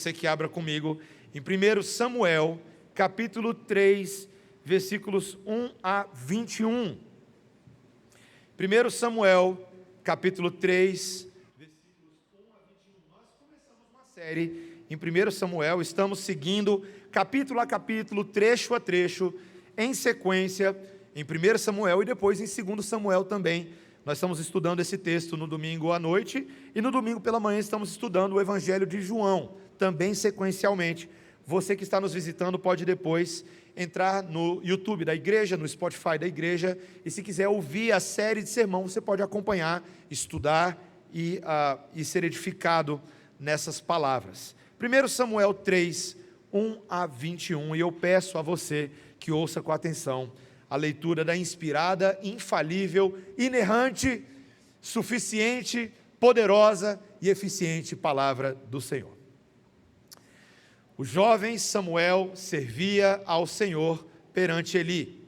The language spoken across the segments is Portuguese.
Você que abra comigo em 1 Samuel, capítulo 3, versículos 1 a 21. 1 Samuel, capítulo 3, versículos 1 a 21. Nós começamos uma série em 1 Samuel, estamos seguindo capítulo a capítulo, trecho a trecho, em sequência, em 1 Samuel e depois em 2 Samuel também. Nós estamos estudando esse texto no domingo à noite e no domingo pela manhã estamos estudando o Evangelho de João, também sequencialmente. Você que está nos visitando pode depois entrar no YouTube da igreja, no Spotify da igreja, e se quiser ouvir a série de sermão, você pode acompanhar, estudar e ser edificado nessas palavras. 1 Samuel 3, 1 a 21, e eu peço a você que ouça com atenção a leitura da inspirada, infalível, inerrante, suficiente, poderosa e eficiente palavra do Senhor. O jovem Samuel servia ao Senhor perante Eli.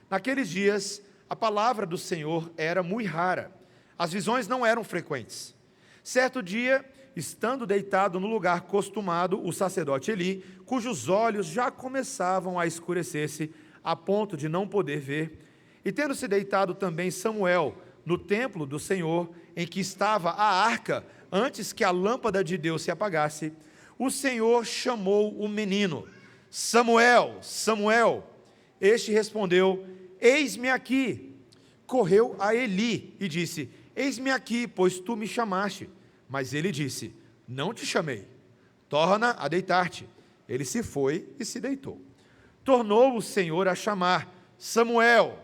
Naqueles dias, a palavra do Senhor era muito rara. As visões não eram frequentes. Certo dia, estando deitado no lugar costumado, o sacerdote Eli, cujos olhos já começavam a escurecer-se, a ponto de não poder ver, e tendo se deitado também Samuel no templo do Senhor, em que estava a arca, antes que a lâmpada de Deus se apagasse, o Senhor chamou o menino: Samuel, Samuel. Este respondeu: eis-me aqui. Correu a Eli e disse: eis-me aqui, pois tu me chamaste. Mas ele disse: não te chamei, torna a deitar-te. Ele se foi e se deitou. Tornou o Senhor a chamar: Samuel.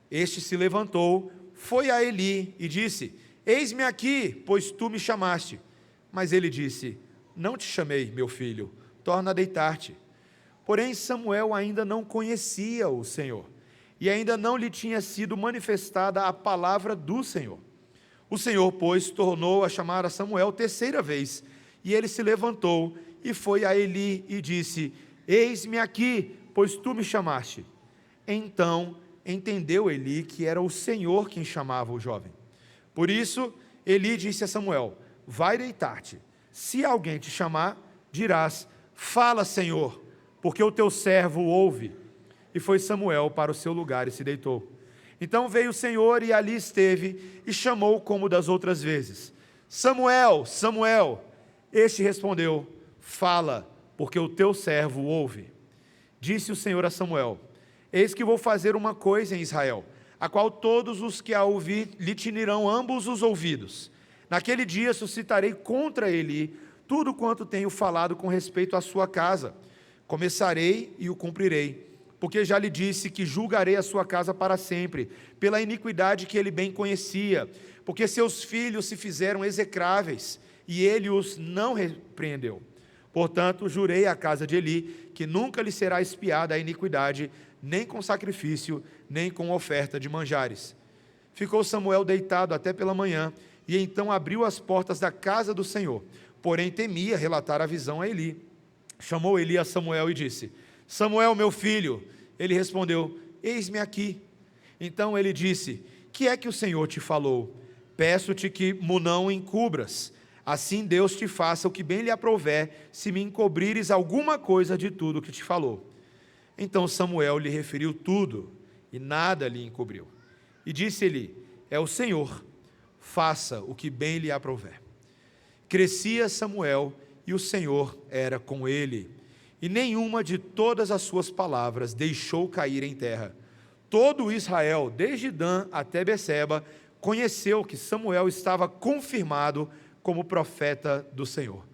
Este se levantou, foi a Eli e disse: eis-me aqui, pois tu me chamaste. Mas ele disse: não te chamei, meu filho, torna a deitar-te. Porém Samuel ainda não conhecia o Senhor, e ainda não lhe tinha sido manifestada a palavra do Senhor. O Senhor, pois, tornou a chamar a Samuel terceira vez, e ele se levantou e foi a Eli e disse: eis-me aqui, pois tu me chamaste. Então entendeu Eli que era o Senhor quem chamava o jovem. Por isso Eli disse a Samuel: vai deitar-te. Se alguém te chamar, dirás: fala, Senhor, porque o teu servo ouve. E foi Samuel para o seu lugar e se deitou. Então veio o Senhor e ali esteve e chamou como das outras vezes: Samuel, Samuel. Este respondeu: fala, porque o teu servo ouve. Disse o Senhor a Samuel: eis que vou fazer uma coisa em Israel, a qual todos os que a ouvir lhe tinirão ambos os ouvidos. Naquele dia suscitarei contra Eli tudo quanto tenho falado com respeito à sua casa. Começarei e o cumprirei, porque já lhe disse que julgarei a sua casa para sempre, pela iniquidade que ele bem conhecia, porque seus filhos se fizeram execráveis, e ele os não repreendeu. Portanto, jurei à casa de Eli que nunca lhe será expiada a iniquidade, nem com sacrifício, nem com oferta de manjares. Ficou Samuel deitado até pela manhã, e então abriu as portas da casa do Senhor, porém temia relatar a visão a Eli. Chamou Eli a Samuel e disse: Samuel, meu filho. Ele respondeu: eis-me aqui. Então ele disse: que é que o Senhor te falou? Peço-te que me não encubras. Assim Deus te faça o que bem lhe aprouver, se me encobrires alguma coisa de tudo que te falou. Então Samuel lhe referiu tudo, e nada lhe encobriu. E disse-lhe: é o Senhor, faça o que bem lhe aprouver. Crescia Samuel, e o Senhor era com ele, e nenhuma de todas as suas palavras deixou cair em terra. Todo Israel, desde Dan até Beceba, conheceu que Samuel estava confirmado como profeta do Senhor.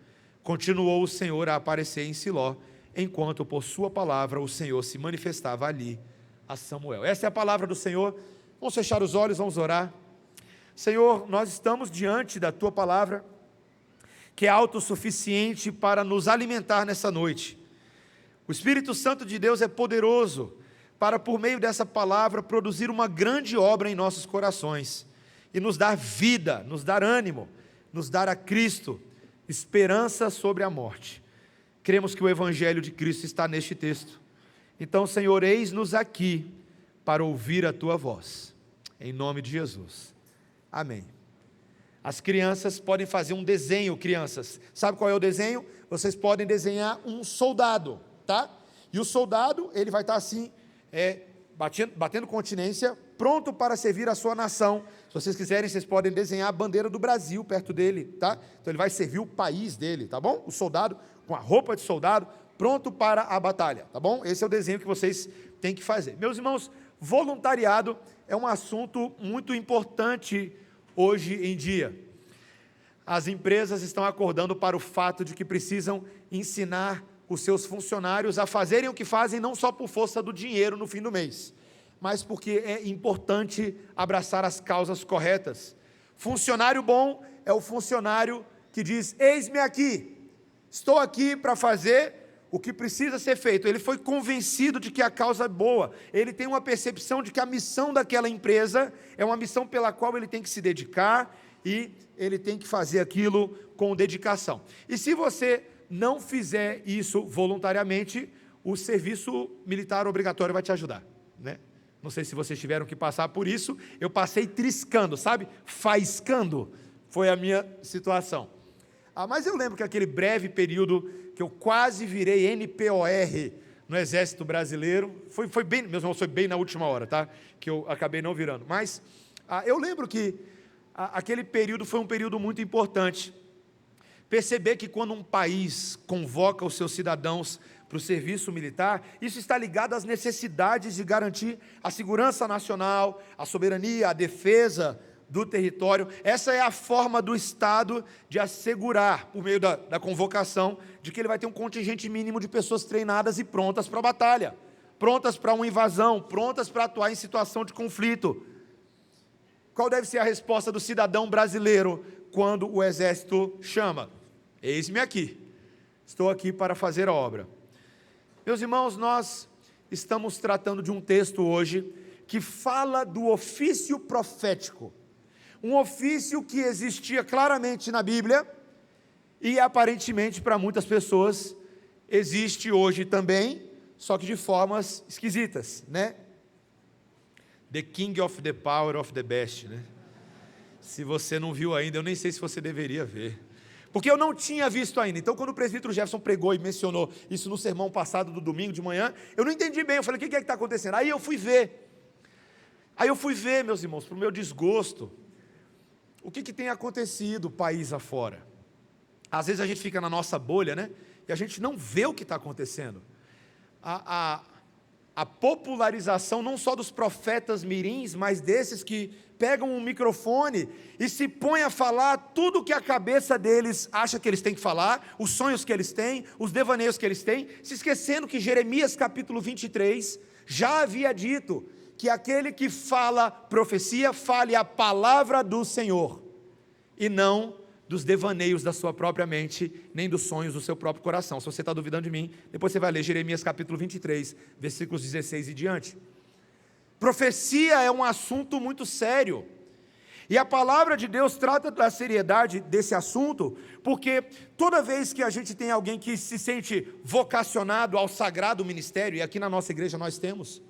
Continuou o Senhor a aparecer em Siló, enquanto por sua palavra o Senhor se manifestava ali a Samuel. Essa é a palavra do Senhor. Vamos fechar os olhos, vamos orar. Senhor, nós estamos diante da tua palavra, que é autossuficiente para nos alimentar nessa noite. O Espírito Santo de Deus é poderoso para, por meio dessa palavra, produzir uma grande obra em nossos corações e nos dar vida, nos dar ânimo, nos dar a Cristo, esperança sobre a morte. Cremos que o Evangelho de Cristo está neste texto. Então, Senhor, eis-nos aqui para ouvir a Tua voz. Em nome de Jesus. Amém. As crianças podem fazer um desenho, crianças. Sabe qual é o desenho? Vocês podem desenhar um soldado, tá? E o soldado, ele vai estar assim, batendo continência, pronto para servir a sua nação. Se vocês quiserem, vocês podem desenhar a bandeira do Brasil perto dele, tá? Então ele vai servir o país dele, tá bom? O soldado com a roupa de soldado, pronto para a batalha, tá bom? Esse é o desenho que vocês têm que fazer. Meus irmãos, voluntariado é um assunto muito importante hoje em dia. As empresas estão acordando para o fato de que precisam ensinar os seus funcionários a fazerem o que fazem, não só por força do dinheiro no fim do mês, mas porque é importante abraçar as causas corretas. Funcionário bom é o funcionário que diz: eis-me aqui, estou aqui para fazer o que precisa ser feito. Ele foi convencido de que a causa é boa, ele tem uma percepção de que a missão daquela empresa é uma missão pela qual ele tem que se dedicar e ele tem que fazer aquilo com dedicação. E se você não fizer isso voluntariamente, o serviço militar obrigatório vai te ajudar, né? Não sei se vocês tiveram que passar por isso, eu passei triscando, sabe? Faiscando, foi a minha situação. Mas eu lembro que aquele breve período que eu quase virei NPOR no Exército Brasileiro, foi bem, meus irmãos, foi bem na última hora, tá? Que eu acabei não virando, mas eu lembro que aquele período foi um período muito importante. Perceber que quando um país convoca os seus cidadãos para o serviço militar, isso está ligado às necessidades de garantir a segurança nacional, a soberania, a defesa do território. Essa é a forma do Estado de assegurar, por meio da convocação, de que ele vai ter um contingente mínimo de pessoas treinadas e prontas para a batalha, prontas para uma invasão, prontas para atuar em situação de conflito. Qual deve ser a resposta do cidadão brasileiro quando o exército chama? Eis-me aqui, estou aqui para fazer a obra. Meus irmãos, nós estamos tratando de um texto hoje que fala do ofício profético, um ofício que existia claramente na Bíblia e aparentemente para muitas pessoas existe hoje também, só que de formas esquisitas, né? The King of the Power of the Best, né? Se você não viu ainda, eu nem sei se você deveria ver, porque eu não tinha visto ainda. Então, quando o presbítero Jefferson pregou e mencionou isso no sermão passado do domingo de manhã, eu não entendi bem. Eu falei: o que é que está acontecendo? Aí eu fui ver, meus irmãos, para o meu desgosto, o que tem acontecido país afora. Às vezes a gente fica na nossa bolha, né? E a gente não vê o que está acontecendo. A popularização não só dos profetas mirins, mas desses que pegam um microfone e se põem a falar tudo o que a cabeça deles acha que eles têm que falar, os sonhos que eles têm, os devaneios que eles têm, se esquecendo que Jeremias capítulo 23 já havia dito que aquele que fala profecia, fale a palavra do Senhor, e não dos devaneios da sua própria mente, nem dos sonhos do seu próprio coração. Se você está duvidando de mim, depois você vai ler Jeremias capítulo 23, versículos 16 e diante. Profecia é um assunto muito sério, e a palavra de Deus trata da seriedade desse assunto, porque toda vez que a gente tem alguém que se sente vocacionado ao sagrado ministério, e aqui na nossa igreja nós temos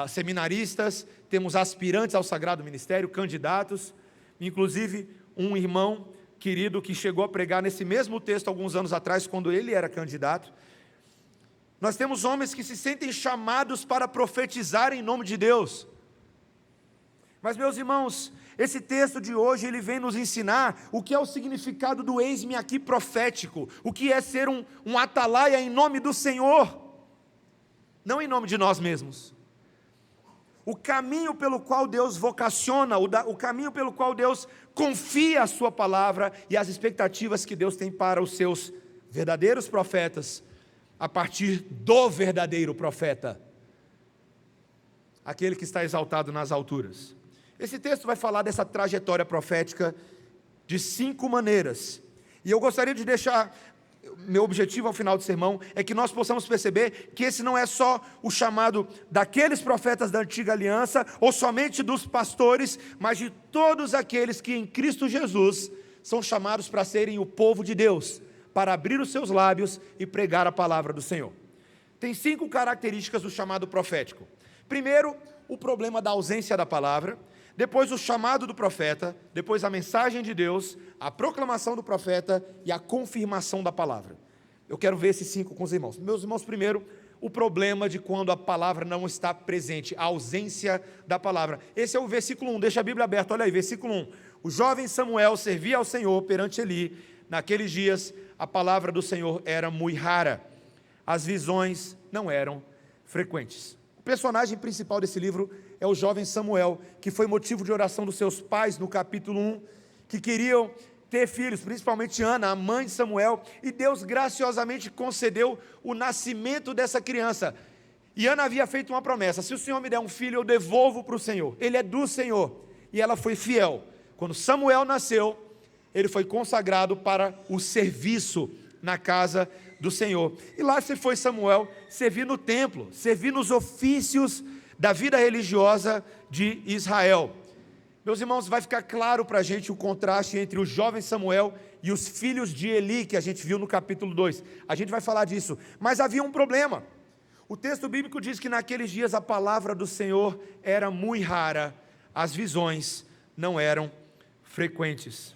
seminaristas, temos aspirantes ao sagrado ministério, candidatos, inclusive um irmão querido que chegou a pregar nesse mesmo texto alguns anos atrás, quando ele era candidato. Nós temos homens que se sentem chamados para profetizar em nome de Deus. Mas, meus irmãos, esse texto de hoje, ele vem nos ensinar o que é o significado do eis-me aqui profético, o que é ser um atalaia em nome do Senhor, não em nome de nós mesmos. O caminho pelo qual Deus vocaciona, o caminho pelo qual Deus confia a sua palavra e as expectativas que Deus tem para os seus verdadeiros profetas, a partir do verdadeiro profeta, aquele que está exaltado nas alturas. Esse texto vai falar dessa trajetória profética de 5 maneiras, e eu gostaria de deixar, meu objetivo ao final do sermão, é que nós possamos perceber que esse não é só o chamado daqueles profetas da antiga aliança, ou somente dos pastores, mas de todos aqueles que em Cristo Jesus são chamados para serem o povo de Deus, para abrir os seus lábios e pregar a palavra do Senhor. Tem 5 características do chamado profético. Primeiro, o problema da ausência da palavra. depois o chamado do profeta, depois a mensagem de Deus, a proclamação do profeta e a confirmação da palavra. Eu quero ver esses 5 com os irmãos. Meus irmãos, primeiro, o problema de quando a palavra não está presente, a ausência da palavra. Esse é o versículo 1, deixa a Bíblia aberta, olha aí, versículo 1. O jovem Samuel servia ao Senhor perante Eli. Naqueles dias, a palavra do Senhor era muito rara. As visões não eram frequentes. O personagem principal desse livro é o jovem Samuel, que foi motivo de oração dos seus pais no capítulo 1, que queriam ter filhos, principalmente Ana, a mãe de Samuel, e Deus graciosamente concedeu o nascimento dessa criança. E Ana havia feito uma promessa: se o Senhor me der um filho, eu devolvo para o Senhor, ele é do Senhor. E ela foi fiel. Quando Samuel nasceu, ele foi consagrado para o serviço na casa do Senhor. E lá se foi Samuel servir no templo, servir nos ofícios da vida religiosa de Israel. Meus irmãos, vai ficar claro para a gente o contraste entre o jovem Samuel e os filhos de Eli, que a gente viu no capítulo 2. A gente vai falar disso, mas havia um problema. O texto bíblico diz que naqueles dias a palavra do Senhor era muito rara, as visões não eram frequentes.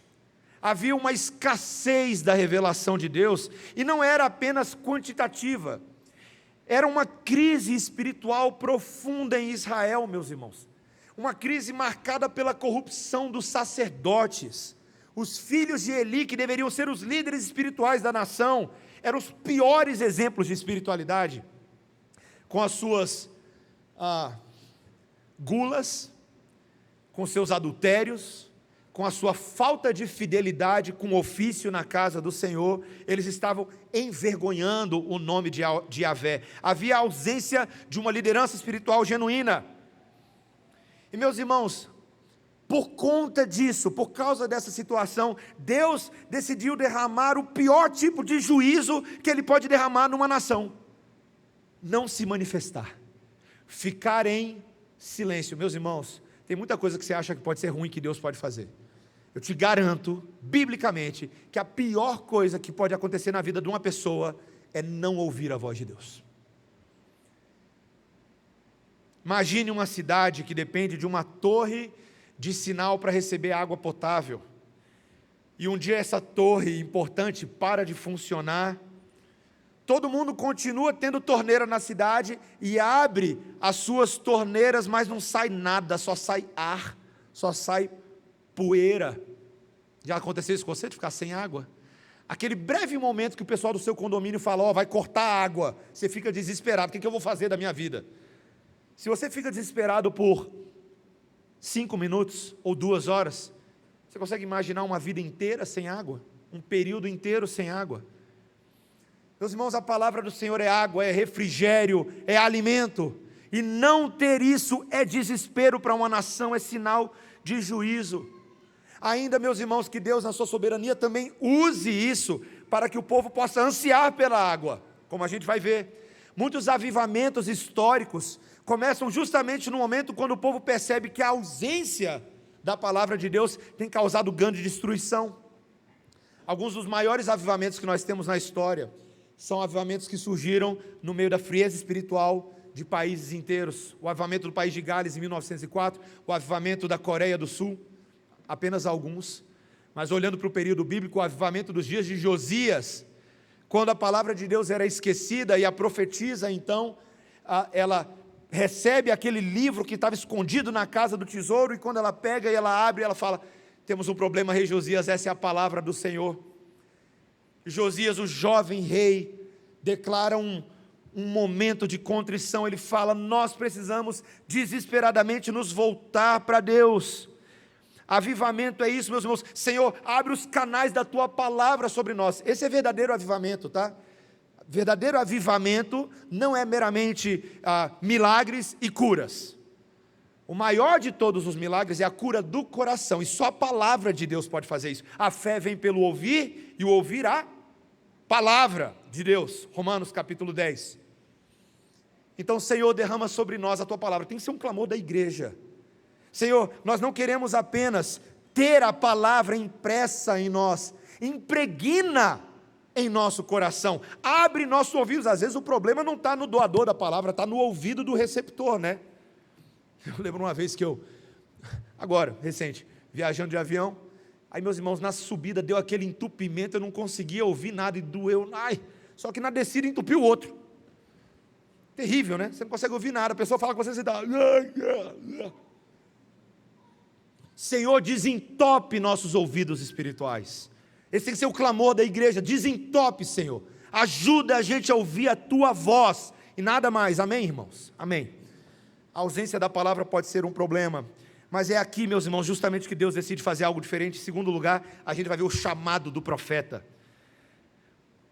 Havia uma escassez da revelação de Deus, e não era apenas quantitativa, era uma crise espiritual profunda em Israel, meus irmãos. Uma crise marcada pela corrupção dos sacerdotes. Os filhos de Eli, que deveriam ser os líderes espirituais da nação, eram os piores exemplos de espiritualidade, com as suas gulas, com seus adultérios, com a sua falta de fidelidade com o ofício na casa do Senhor. Eles estavam envergonhando o nome de Yahvé. Havia ausência de uma liderança espiritual genuína. E meus irmãos, por conta disso, por causa dessa situação, Deus decidiu derramar o pior tipo de juízo que Ele pode derramar numa nação: não se manifestar, ficar em silêncio. Meus irmãos, tem muita coisa que você acha que pode ser ruim que Deus pode fazer. Eu te garanto, biblicamente, que a pior coisa que pode acontecer na vida de uma pessoa é não ouvir a voz de Deus. Imagine uma cidade que depende de uma torre de sinal para receber água potável, e um dia essa torre importante para de funcionar. Todo mundo continua tendo torneira na cidade e abre as suas torneiras, mas não sai nada, só sai ar, só sai poeira. Já aconteceu isso com você, de ficar sem água? Aquele breve momento que o pessoal do seu condomínio fala: vai cortar a água, você fica desesperado: o que eu vou fazer da minha vida? Se você fica desesperado por 5 minutos ou 2 horas, você consegue imaginar uma vida inteira sem água? Um período inteiro sem água? Meus irmãos, a palavra do Senhor é água, é refrigério, é alimento, e não ter isso é desespero para uma nação, é sinal de juízo. Ainda, meus irmãos, que Deus na sua soberania também use isso para que o povo possa ansiar pela água, como a gente vai ver. Muitos avivamentos históricos começam justamente no momento quando o povo percebe que a ausência da palavra de Deus tem causado grande destruição. Alguns dos maiores avivamentos que nós temos na história são avivamentos que surgiram no meio da frieza espiritual de países inteiros. O avivamento do país de Gales em 1904, o avivamento da Coreia do Sul, apenas alguns. Mas olhando para o período bíblico, o avivamento dos dias de Josias, quando a palavra de Deus era esquecida, e a profetisa então, ela recebe aquele livro que estava escondido na casa do tesouro, e quando ela pega e ela abre, ela fala: temos um problema, rei Josias, essa é a palavra do Senhor. Josias, o jovem rei, declara um momento de contrição. Ele fala: nós precisamos desesperadamente nos voltar para Deus. Avivamento é isso, meus irmãos. Senhor, abre os canais da tua palavra sobre nós. Esse é verdadeiro avivamento, tá? Verdadeiro avivamento não é meramente milagres e curas. O maior de todos os milagres é a cura do coração, e só a palavra de Deus pode fazer isso. A fé vem pelo ouvir, e o ouvir a palavra de Deus. Romanos capítulo 10. Então, Senhor, derrama sobre nós a tua palavra. Tem que ser um clamor da igreja. Senhor, nós não queremos apenas ter a palavra impressa em nós, impregna em nosso coração, abre nossos ouvidos. Às vezes o problema não está no doador da palavra, está no ouvido do receptor, né? Eu lembro uma vez que eu agora, recente, viajando de avião, aí meus irmãos, na subida deu aquele entupimento, eu não conseguia ouvir nada e doeu, só que na descida entupiu o outro. Terrível, né? Você não consegue ouvir nada, a pessoa fala com você, você dá... Senhor, desentope nossos ouvidos espirituais. Esse tem que ser o clamor da igreja, desentope, Senhor. Ajuda a gente a ouvir a Tua voz, e nada mais, amém, irmãos? Amém. A ausência da palavra pode ser um problema, mas é aqui, meus irmãos, justamente que Deus decide fazer algo diferente. Em segundo lugar, a gente vai ver o chamado do profeta.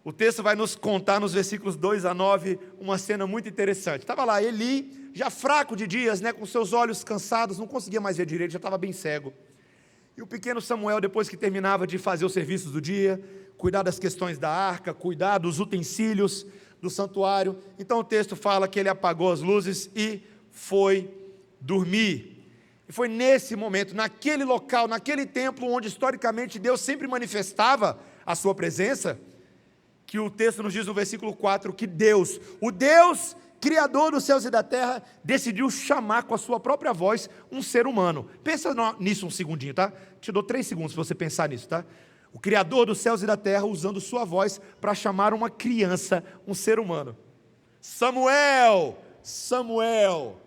O texto vai nos contar nos versículos 2 a 9, uma cena muito interessante. Estava lá Eli, já fraco de dias, com seus olhos cansados, não conseguia mais ver direito, já estava bem cego. E o pequeno Samuel, depois que terminava de fazer os serviços do dia, cuidar das questões da arca, cuidar dos utensílios do santuário, então o texto fala que ele apagou as luzes e foi dormir. E foi nesse momento, naquele local, naquele templo, onde historicamente Deus sempre manifestava a sua presença, que o texto nos diz no versículo 4, que Deus, o Deus Criador dos céus e da terra, decidiu chamar com a sua própria voz um ser humano. Pensa nisso um segundinho, tá? Te dou 3 segundos para você pensar nisso, tá? O Criador dos céus e da terra usando sua voz para chamar uma criança, um ser humano. Samuel, Samuel.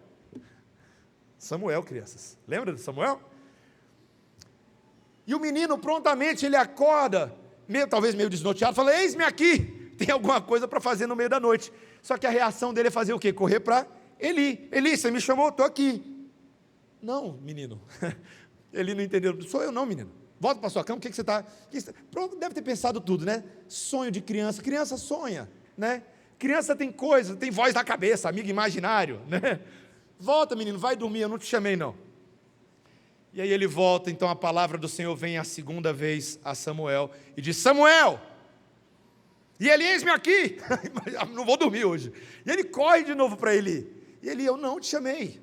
Samuel, crianças. Lembra de Samuel? E o menino prontamente ele acorda, talvez meio desnorteado, fala: eis-me aqui, tem alguma coisa para fazer no meio da noite. Só que a reação dele é fazer o quê? Correr para Eli. Eli, você me chamou? Estou aqui. Não, menino. Eli não entendeu. Sou eu não, menino. Volta para sua cama, o que você está... Pronto, deve ter pensado tudo, né? Sonho de criança. Criança sonha, né? Criança tem coisa, tem voz na cabeça, amigo imaginário, né? Volta, menino, vai dormir, eu não te chamei não. E aí ele volta, então a palavra do Senhor vem a segunda vez a Samuel e diz: Samuel! E ele: eis-me aqui, não vou dormir hoje. E ele corre de novo para Eli. E Eli: eu não te chamei.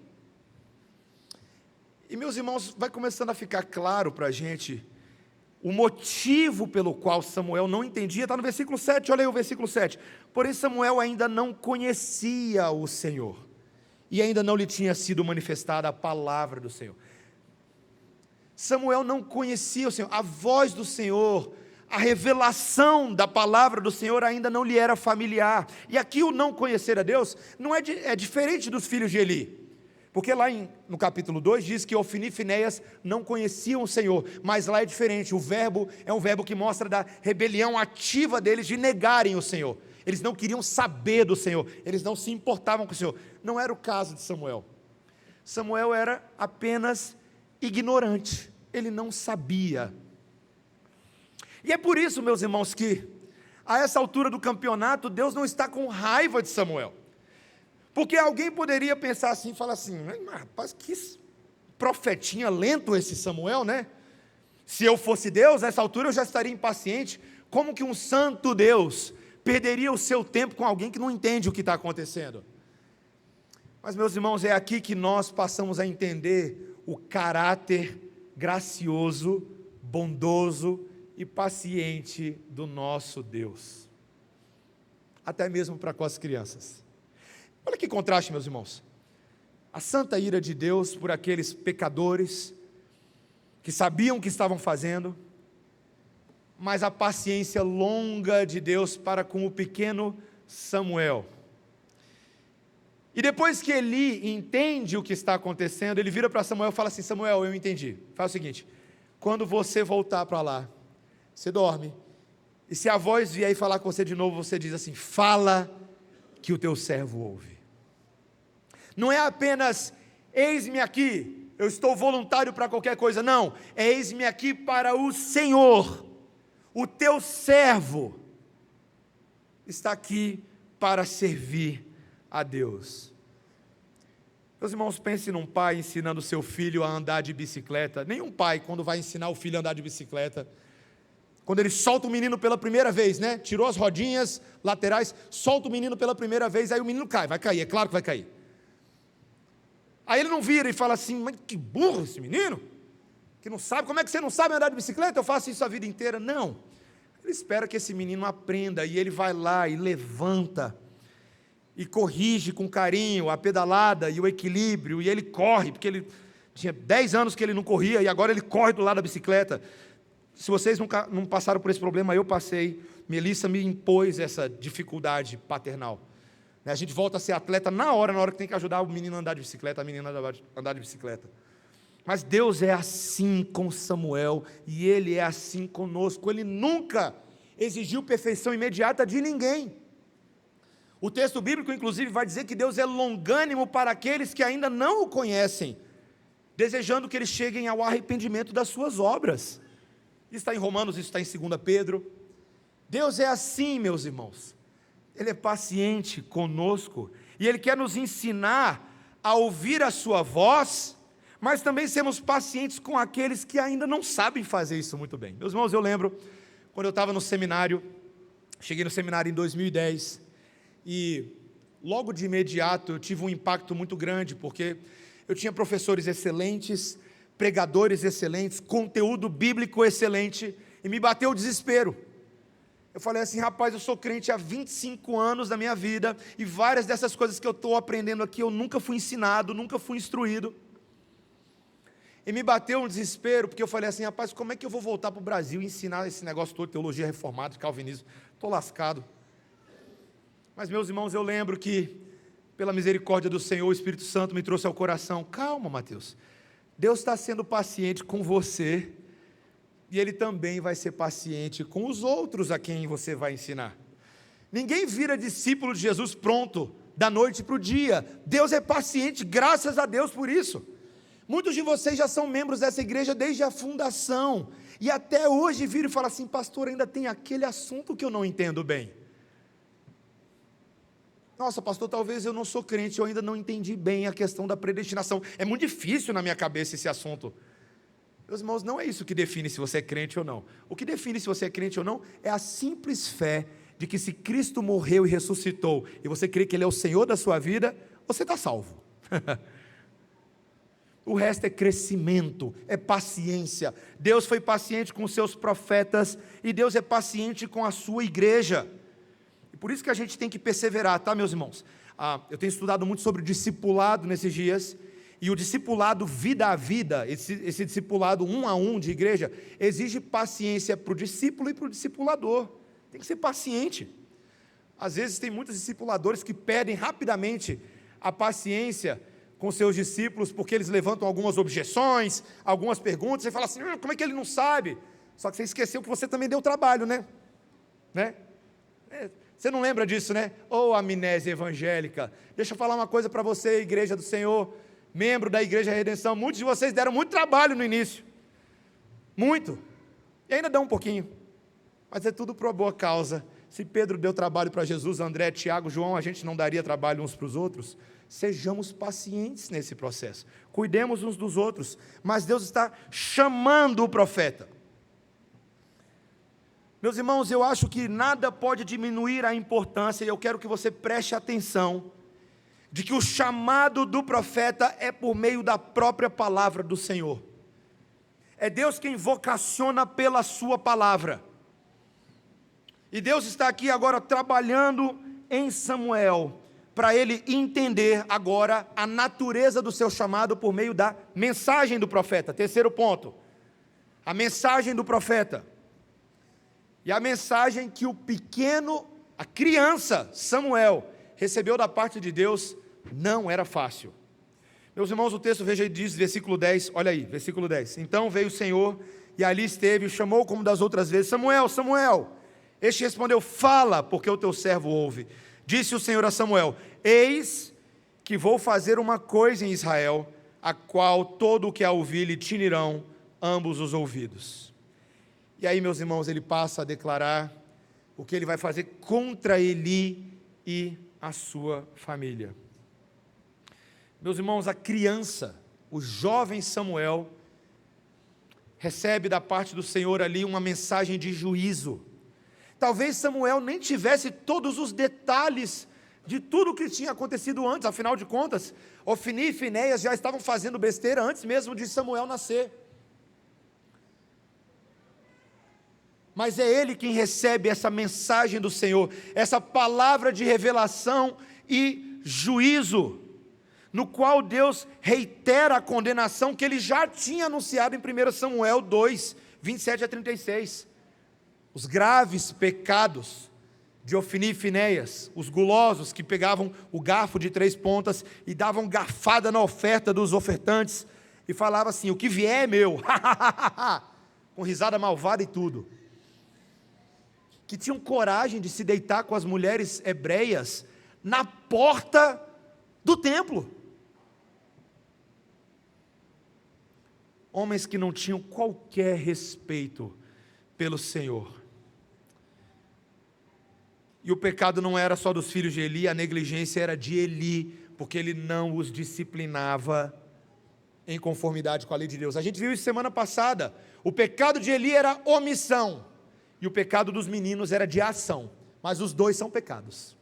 E meus irmãos, vai começando a ficar claro para a gente o motivo pelo qual Samuel não entendia. Está no versículo 7, olha aí o versículo 7. Porém Samuel ainda não conhecia o Senhor, e ainda não lhe tinha sido manifestada a palavra do Senhor. Samuel não conhecia o Senhor, a voz do Senhor, a revelação da palavra do Senhor ainda não lhe era familiar. E aqui o não conhecer a Deus não é diferente dos filhos de Eli. Porque lá no capítulo 2 diz que Ofni e Finéias não conheciam o Senhor, mas lá é diferente. O verbo é um verbo que mostra da rebelião ativa deles de negarem o Senhor. Eles não queriam saber do Senhor, eles não se importavam com o Senhor. Não era o caso de Samuel. Samuel era apenas ignorante, ele não sabia. E é por isso, meus irmãos, que a essa altura do campeonato, Deus não está com raiva de Samuel. Porque alguém poderia pensar assim, falar assim: rapaz, que profetinha lento esse Samuel, né? Se eu fosse Deus, nessa altura eu já estaria impaciente. Como que um santo Deus perderia o seu tempo com alguém que não entende o que está acontecendo? Mas, meus irmãos, é aqui que nós passamos a entender o caráter gracioso, bondoso e paciente do nosso Deus, até mesmo para com as crianças. Olha que contraste, meus irmãos. A santa ira de Deus por aqueles pecadores que sabiam o que estavam fazendo, mas a paciência longa de Deus para com o pequeno Samuel. E depois que Eli entende o que está acontecendo, ele vira para Samuel e fala assim: Samuel, eu entendi. Faz o seguinte: quando você voltar para lá, você dorme, e se a voz vier e falar com você de novo, você diz assim: fala, que o teu servo ouve. Não é apenas eis-me aqui, eu estou voluntário para qualquer coisa, não, é eis-me aqui para o Senhor, o teu servo está aqui para servir a Deus. Meus irmãos, pense num pai ensinando seu filho a andar de bicicleta. Nenhum pai, quando vai ensinar o filho a andar de bicicleta, quando ele solta o menino pela primeira vez, né? Tirou as rodinhas laterais, solta o menino pela primeira vez, aí o menino cai, vai cair, é claro que vai cair. Aí ele não vira e fala assim: mas que burro esse menino, que não sabe, como é que você não sabe andar de bicicleta? Eu faço isso a vida inteira. Não, ele espera que esse menino aprenda, e ele vai lá e levanta, e corrige com carinho a pedalada e o equilíbrio, e ele corre, porque ele Tinha 10 anos que ele não corria e agora ele corre do lado da bicicleta. Se vocês nunca não passaram por esse problema, eu passei. Melissa me impôs essa dificuldade paternal. A gente volta a ser atleta na hora que tem que ajudar o menino a andar de bicicleta, a menina a andar de bicicleta. Mas Deus é assim com Samuel e Ele é assim conosco. Ele nunca exigiu perfeição imediata de ninguém. O texto bíblico, inclusive, vai dizer que Deus é longânimo para aqueles que ainda não o conhecem, desejando que eles cheguem ao arrependimento das suas obras. Isso está em Romanos, isso está em 2 Pedro. Deus é assim, meus irmãos. Ele é paciente conosco e Ele quer nos ensinar a ouvir a sua voz, mas também sermos pacientes com aqueles que ainda não sabem fazer isso muito bem. Meus irmãos, eu lembro, quando eu estava no seminário, cheguei no seminário em 2010, e logo de imediato eu tive um impacto muito grande, porque eu tinha professores excelentes, pregadores excelentes, conteúdo bíblico excelente, e me bateu o desespero. Eu falei assim, rapaz, eu sou crente há 25 anos da minha vida, e várias dessas coisas que eu estou aprendendo aqui, eu nunca fui ensinado, nunca fui instruído. E me bateu um desespero, porque eu falei assim, rapaz, como é que eu vou voltar para o Brasil e ensinar esse negócio todo, teologia reformada, calvinismo? Estou lascado. Mas, meus irmãos, eu lembro que, pela misericórdia do Senhor, o Espírito Santo me trouxe ao coração, calma, Mateus, Deus está sendo paciente com você, e Ele também vai ser paciente com os outros a quem você vai ensinar. Ninguém vira discípulo de Jesus pronto, da noite para o dia. Deus é paciente, graças a Deus por isso. Muitos de vocês já são membros dessa igreja desde a fundação, e até hoje viram e falam assim, pastor, ainda tem aquele assunto que eu não entendo bem. Nossa, pastor, talvez eu não sou crente, eu ainda não entendi bem a questão da predestinação. É muito difícil na minha cabeça esse assunto. Meus irmãos, não é isso que define se você é crente ou não. O que define se você é crente ou não é a simples fé de que se Cristo morreu e ressuscitou, e você crê que Ele é o Senhor da sua vida, você está salvo. O resto é crescimento, é paciência. Deus foi paciente com os seus profetas, e Deus é paciente com a sua igreja. E por isso que a gente tem que perseverar, tá, meus irmãos? Eu tenho estudado muito sobre discipulado nesses dias, e o discipulado vida a vida, esse discipulado 1 a 1 de igreja, exige paciência para o discípulo e para o discipulador. Tem que ser paciente. Às vezes tem muitos discipuladores que perdem rapidamente a paciência com seus discípulos, porque eles levantam algumas objeções, algumas perguntas, você fala assim, como é que ele não sabe? Só que você esqueceu que você também deu trabalho, né? Você não lembra disso, né? Ou amnésia evangélica. Deixa eu falar uma coisa para você, igreja do Senhor, membro da Igreja Redenção, muitos de vocês deram muito trabalho no início, muito, e ainda dão um pouquinho, mas é tudo por boa causa. Se Pedro deu trabalho para Jesus, André, Tiago, João, a gente não daria trabalho uns para os outros? Sejamos pacientes nesse processo, cuidemos uns dos outros, mas Deus está chamando o profeta. Meus irmãos, eu acho que nada pode diminuir a importância, e eu quero que você preste atenção, de que o chamado do profeta é por meio da própria palavra do Senhor. É Deus quem vocaciona pela sua palavra. E Deus está aqui agora trabalhando em Samuel, para ele entender agora a natureza do seu chamado por meio da mensagem do profeta. Terceiro ponto, a mensagem do profeta. E a mensagem que a criança Samuel recebeu da parte de Deus não era fácil. Meus irmãos, o texto, veja aí, diz, versículo 10, olha aí, versículo 10. Então veio o Senhor, e ali esteve, o chamou como das outras vezes, Samuel, Samuel. Este respondeu, fala, porque o teu servo ouve. Disse o Senhor a Samuel, eis que vou fazer uma coisa em Israel, a qual todo o que a ouvir lhe tinirão ambos os ouvidos. E aí, meus irmãos, ele passa a declarar o que ele vai fazer contra Eli e a sua família. Meus irmãos, a criança, o jovem Samuel, recebe da parte do Senhor ali uma mensagem de juízo. Talvez Samuel nem tivesse todos os detalhes de tudo o que tinha acontecido antes, afinal de contas, Ofni e Finéias já estavam fazendo besteira antes mesmo de Samuel nascer. Mas é ele quem recebe essa mensagem do Senhor, essa palavra de revelação e juízo. no qual Deus reitera a condenação que ele já tinha anunciado em 1 Samuel 2, 27 a 36. Os graves pecados de Ofni e Finéias, os gulosos que pegavam o garfo de 3 pontas e davam garfada na oferta dos ofertantes, e falava assim: o que vier é meu, com risada malvada e tudo. Que tinham coragem de se deitar com as mulheres hebreias na porta do templo. Homens que não tinham qualquer respeito pelo Senhor. E o pecado não era só dos filhos de Eli, a negligência era de Eli, porque ele não os disciplinava em conformidade com a lei de Deus. A gente viu isso semana passada. O pecado de Eli era omissão, e o pecado dos meninos era de ação, mas os dois são pecados.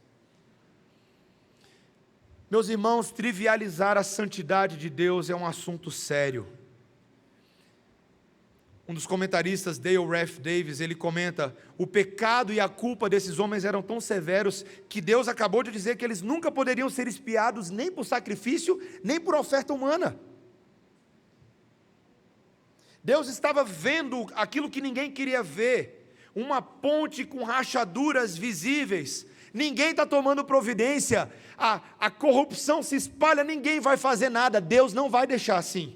Meus irmãos, trivializar a santidade de Deus é um assunto sério. Um dos comentaristas, Dale Ralph Davis, ele comenta: o pecado e a culpa desses homens eram tão severos que Deus acabou de dizer que eles nunca poderiam ser expiados nem por sacrifício, nem por oferta humana. Deus estava vendo aquilo que ninguém queria ver, uma ponte com rachaduras visíveis. Ninguém está tomando providência, a corrupção se espalha, ninguém vai fazer nada, Deus não vai deixar assim.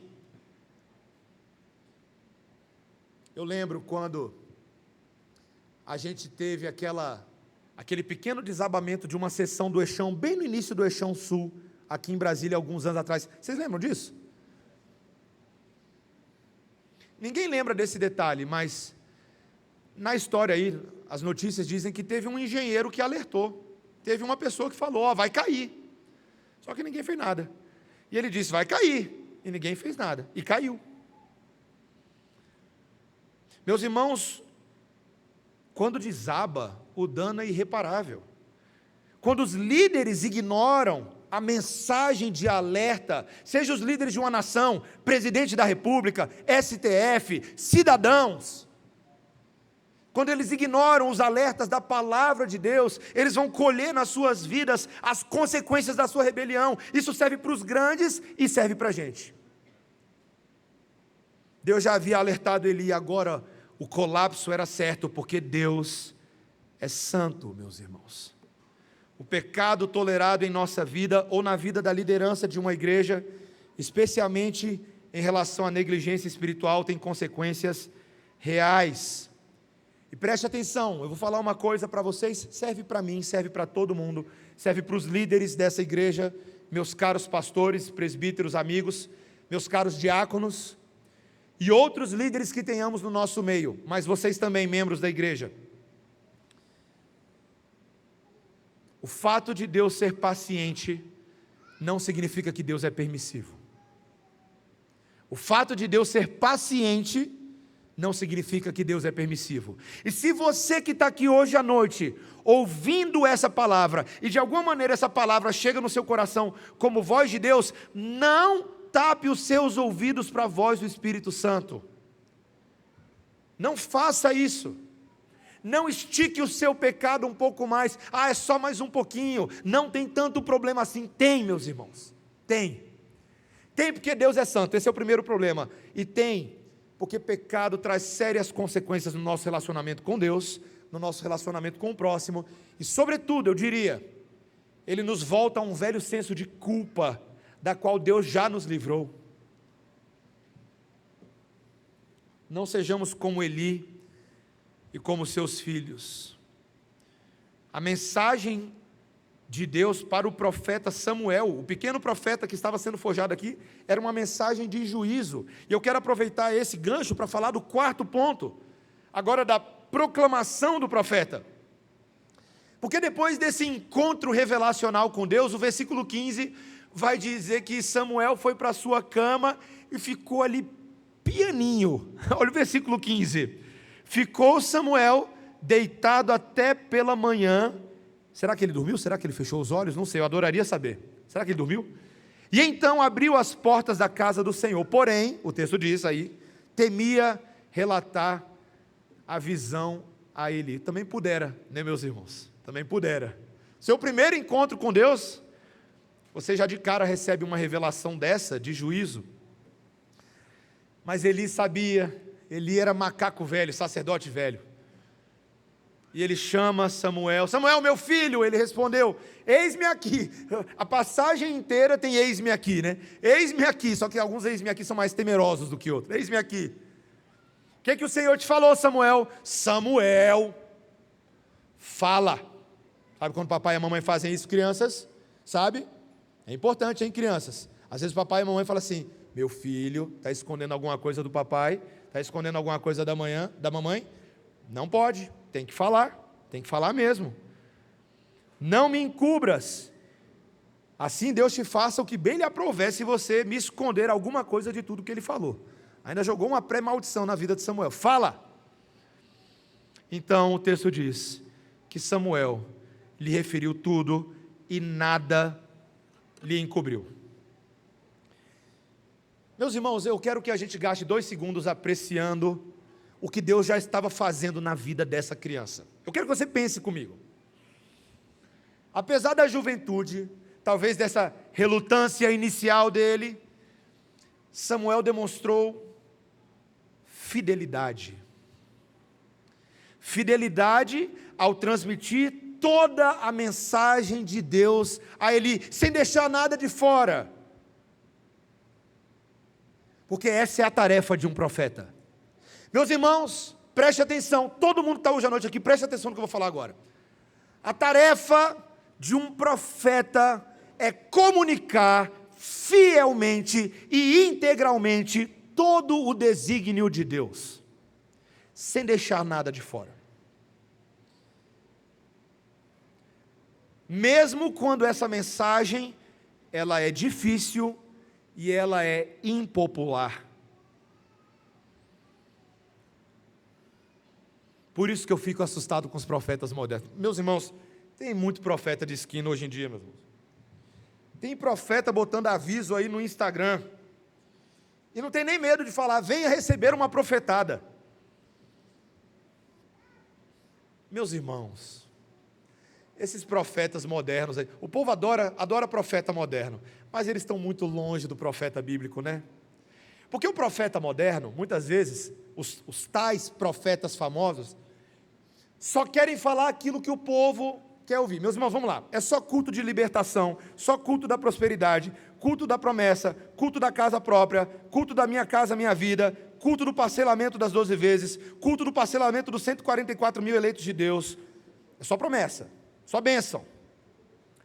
Eu lembro quando a gente teve aquele pequeno desabamento de uma seção do Eixão, bem no início do Eixão Sul, aqui em Brasília, alguns anos atrás. Vocês lembram disso? Ninguém lembra desse detalhe, mas na história aí, as notícias dizem que teve um engenheiro que alertou. Teve uma pessoa que falou: vai cair. Só que ninguém fez nada. E ele disse: vai cair. E ninguém fez nada. E caiu. Meus irmãos, quando desaba, o dano é irreparável. Quando os líderes ignoram a mensagem de alerta, seja os líderes de uma nação, presidente da república, STF, cidadãos, quando eles ignoram os alertas da palavra de Deus, eles vão colher nas suas vidas as consequências da sua rebelião. Isso serve para os grandes e serve para a gente. Deus já havia alertado Eli, agora o colapso era certo, porque Deus é santo, meus irmãos. O pecado tolerado em nossa vida, ou na vida da liderança de uma igreja, especialmente em relação à negligência espiritual, tem consequências reais. E preste atenção, eu vou falar uma coisa para vocês, serve para mim, serve para todo mundo, serve para os líderes dessa igreja, meus caros pastores, presbíteros, amigos, meus caros diáconos, e outros líderes que tenhamos no nosso meio, mas vocês também, membros da igreja. O fato de Deus ser paciente não significa que Deus é permissivo. O fato de Deus ser paciente não significa que Deus é permissivo. E se você que está aqui hoje à noite, ouvindo essa palavra, e de alguma maneira essa palavra chega no seu coração como voz de Deus, não tape os seus ouvidos para a voz do Espírito Santo. Não faça isso. Não estique o seu pecado um pouco mais. É só mais um pouquinho. Não tem tanto problema assim. Tem, meus irmãos. Tem. Tem porque Deus é santo. Esse é o primeiro problema. E tem porque pecado traz sérias consequências no nosso relacionamento com Deus, no nosso relacionamento com o próximo. E sobretudo, eu diria, ele nos volta a um velho senso de culpa, da qual Deus já nos livrou. Não sejamos como Eli e como seus filhos. A mensagem de Deus para o profeta Samuel, o pequeno profeta que estava sendo forjado aqui, era uma mensagem de juízo. E eu quero aproveitar esse gancho para falar do quarto ponto, agora da proclamação do profeta. Porque depois desse encontro revelacional com Deus, o versículo 15 vai dizer que Samuel foi para a sua cama e ficou ali pianinho. Olha o versículo 15. Ficou Samuel deitado até pela manhã. Será que ele dormiu? Será que ele fechou os olhos? Não sei, eu adoraria saber. Será que ele dormiu? E então abriu as portas da casa do Senhor. Porém, o texto diz aí, temia relatar a visão a Eli. Também pudera, né, meus irmãos? Também pudera. Seu primeiro encontro com Deus, você já de cara recebe uma revelação dessa, de juízo. Mas Eli sabia, Eli era macaco velho, sacerdote velho. E ele chama Samuel, Samuel, meu filho, ele respondeu, eis-me aqui. A passagem inteira tem eis-me aqui, né? Eis-me aqui, só que alguns eis-me aqui são mais temerosos do que outros. Eis-me aqui. O que o Senhor te falou, Samuel? Samuel, fala. Sabe quando papai e a mamãe fazem isso, crianças? Sabe? É importante, hein, crianças? Às vezes o papai e a mamãe falam assim, meu filho, está escondendo alguma coisa do papai? Está escondendo alguma coisa da mamãe? Não pode. Tem que falar mesmo. Não me encubras. Assim Deus te faça o que bem lhe aprouver se você me esconder alguma coisa de tudo que ele falou. Ainda jogou uma pré-maldição na vida de Samuel. Fala! Então o texto diz que Samuel lhe referiu tudo e nada lhe encobriu. Meus irmãos, eu quero que a gente gaste 2 segundos apreciando o que Deus já estava fazendo na vida dessa criança. Eu quero que você pense comigo. Apesar da juventude, talvez dessa relutância inicial dele, Samuel demonstrou fidelidade. Fidelidade ao transmitir toda a mensagem de Deus a Eli, sem deixar nada de fora. Porque essa é a tarefa de um profeta. Meus irmãos, preste atenção, todo mundo que está hoje à noite aqui, preste atenção no que eu vou falar agora. A tarefa de um profeta é comunicar fielmente e integralmente todo o desígnio de Deus, sem deixar nada de fora. Mesmo quando essa mensagem, ela é difícil e ela é impopular. Por isso que eu fico assustado com os profetas modernos. Meus irmãos, tem muito profeta de esquina hoje em dia, meus irmãos. Tem profeta botando aviso aí no Instagram. E não tem nem medo de falar, venha receber uma profetada. Meus irmãos, esses profetas modernos aí, o povo adora profeta moderno, mas eles estão muito longe do profeta bíblico, né? Porque o profeta moderno, muitas vezes, os tais profetas famosos, só querem falar aquilo que o povo quer ouvir. Meus irmãos, vamos lá. É só culto de libertação, só culto da prosperidade, culto da promessa, culto da casa própria, culto da minha casa, minha vida, culto do parcelamento das 12 vezes, culto do parcelamento dos 144 mil eleitos de Deus. É só promessa, só bênção.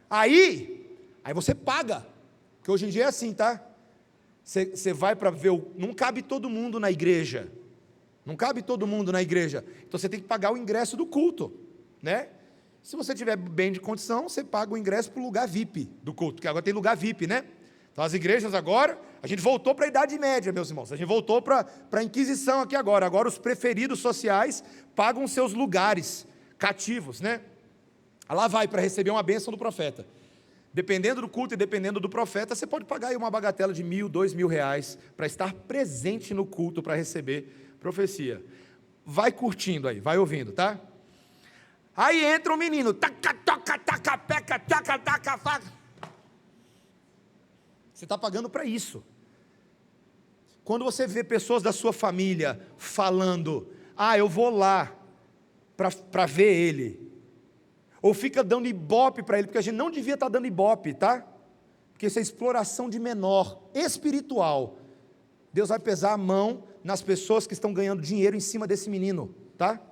Aí você paga, que hoje em dia é assim, tá? Você vai para ver, não cabe todo mundo na igreja. Não cabe todo mundo na igreja. Então você tem que pagar o ingresso do culto, né? Se você tiver bem de condição, você paga o ingresso para o lugar VIP do culto, porque agora tem lugar VIP, né? Então as igrejas agora, a gente voltou para a Idade Média, meus irmãos. A gente voltou para a Inquisição aqui agora. Agora os preferidos sociais pagam seus lugares cativos, né? Lá vai para receber uma bênção do profeta. Dependendo do culto e dependendo do profeta, você pode pagar aí uma bagatela de R$1.000, R$2.000 para estar presente no culto para receber profecia. Vai curtindo aí, vai ouvindo, tá? Aí entra um menino, taca, toca, taca, peca, taca, taca, faca. Você está pagando para isso. Quando você vê pessoas da sua família falando, eu vou lá para ver ele, ou fica dando ibope para ele, porque a gente não devia estar dando ibope, tá? Porque isso é exploração de menor, espiritual. Deus vai pesar a mão nas pessoas que estão ganhando dinheiro em cima desse menino, tá?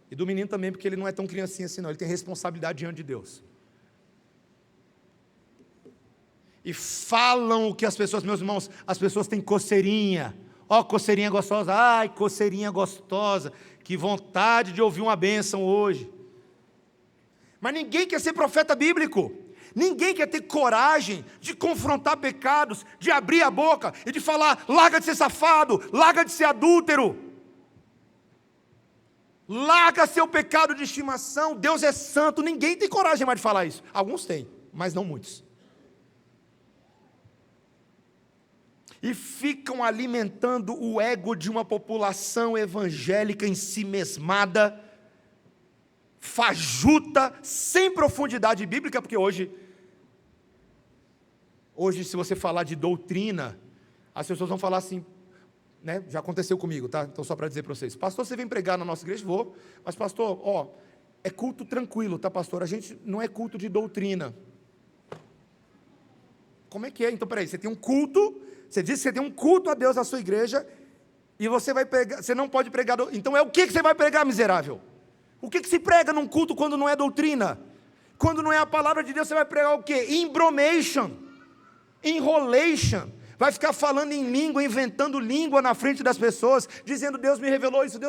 E do menino também, porque ele não é tão criancinha assim não, ele tem responsabilidade diante de Deus. E falam o que as pessoas, meus irmãos, as pessoas têm coceirinha. Ó, coceirinha gostosa, ai, coceirinha gostosa, que vontade de ouvir uma bênção hoje. Mas ninguém quer ser profeta bíblico. Ninguém quer ter coragem de confrontar pecados, de abrir a boca e de falar, larga de ser safado, larga de ser adúltero. Larga seu pecado de estimação, Deus é santo. Ninguém tem coragem mais de falar isso. Alguns têm, mas não muitos. E ficam alimentando o ego de uma população evangélica ensimesmada, fajuta, sem profundidade bíblica, porque hoje Hoje, se você falar de doutrina, as pessoas vão falar assim, né? Já aconteceu comigo, tá? Então, só para dizer para vocês, pastor, você vem pregar na nossa igreja? Vou, mas pastor, é culto tranquilo, tá, pastor? A gente não é culto de doutrina. Como é que é? Então, peraí, você tem um culto, você diz que você tem um culto a Deus na sua igreja, e você vai pregar, você não pode pregar, então é o que você vai pregar, miserável? O que se prega num culto quando não é doutrina? Quando não é a palavra de Deus, você vai pregar o quê? Embromation, enrolation, vai ficar falando em língua, inventando língua na frente das pessoas, dizendo, Deus me revelou isso,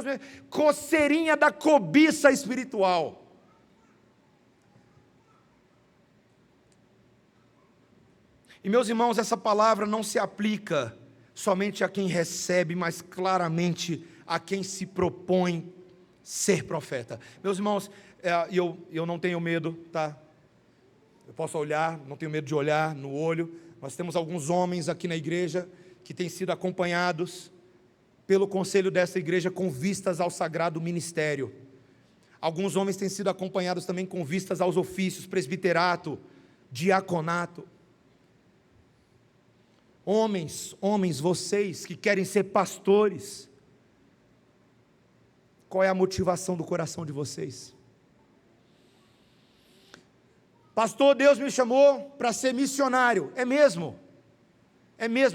coceirinha da cobiça espiritual. E meus irmãos, essa palavra não se aplica somente a quem recebe, mas claramente a quem se propõe ser profeta. Meus irmãos, eu não tenho medo, tá? Eu posso olhar, não tenho medo de olhar no olho. Nós temos alguns homens aqui na igreja que têm sido acompanhados pelo conselho dessa igreja com vistas ao sagrado ministério. Alguns homens têm sido acompanhados também com vistas aos ofícios, presbiterato, diaconato. Homens, vocês que querem ser pastores, qual é a motivação do coração de vocês? Pastor, Deus me chamou para ser missionário. É mesmo,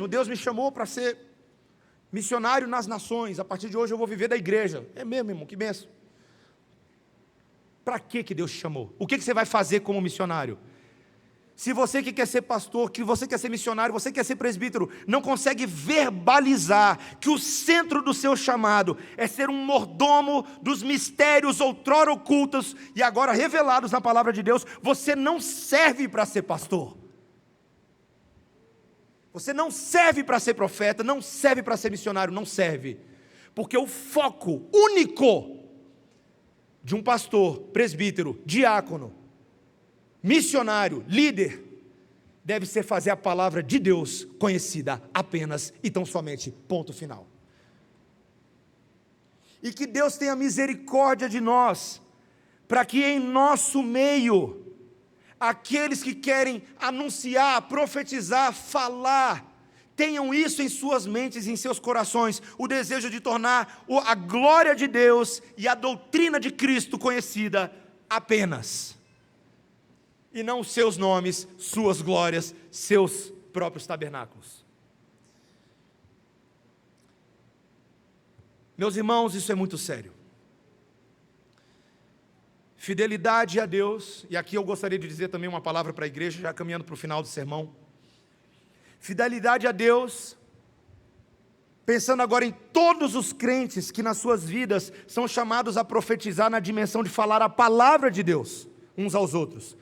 Deus me chamou para ser missionário nas nações. A partir de hoje eu vou viver da igreja. É mesmo, irmão, que benção. Para que Deus te chamou? O que você vai fazer como missionário? Se você que quer ser pastor, que você quer ser missionário, você quer ser presbítero, não consegue verbalizar que o centro do seu chamado é ser um mordomo dos mistérios outrora ocultos e agora revelados na palavra de Deus, você não serve para ser pastor. Você não serve para ser profeta, não serve para ser missionário, não serve. Porque o foco único de um pastor, presbítero, diácono, missionário, líder, deve ser fazer a palavra de Deus conhecida apenas e tão somente, ponto final. E que Deus tenha misericórdia de nós, para que em nosso meio, aqueles que querem anunciar, profetizar, falar, tenham isso em suas mentes e em seus corações, o desejo de tornar a glória de Deus e a doutrina de Cristo conhecida apenas. E não os seus nomes, suas glórias, seus próprios tabernáculos. Meus irmãos, isso é muito sério. Fidelidade a Deus, e aqui eu gostaria de dizer também uma palavra para a igreja, já caminhando para o final do sermão. Fidelidade a Deus, pensando agora em todos os crentes que nas suas vidas são chamados a profetizar na dimensão de falar a palavra de Deus, uns aos outros.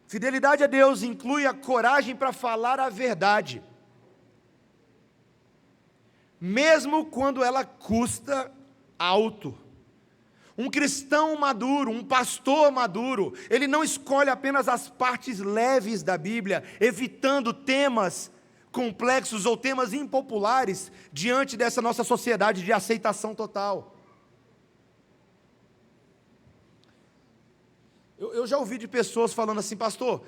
Fidelidade a Deus inclui a coragem para falar a verdade, mesmo quando ela custa alto. Um cristão maduro, um pastor maduro, ele não escolhe apenas as partes leves da Bíblia, evitando temas complexos ou temas impopulares diante dessa nossa sociedade de aceitação total. Eu já ouvi de pessoas falando assim, pastor,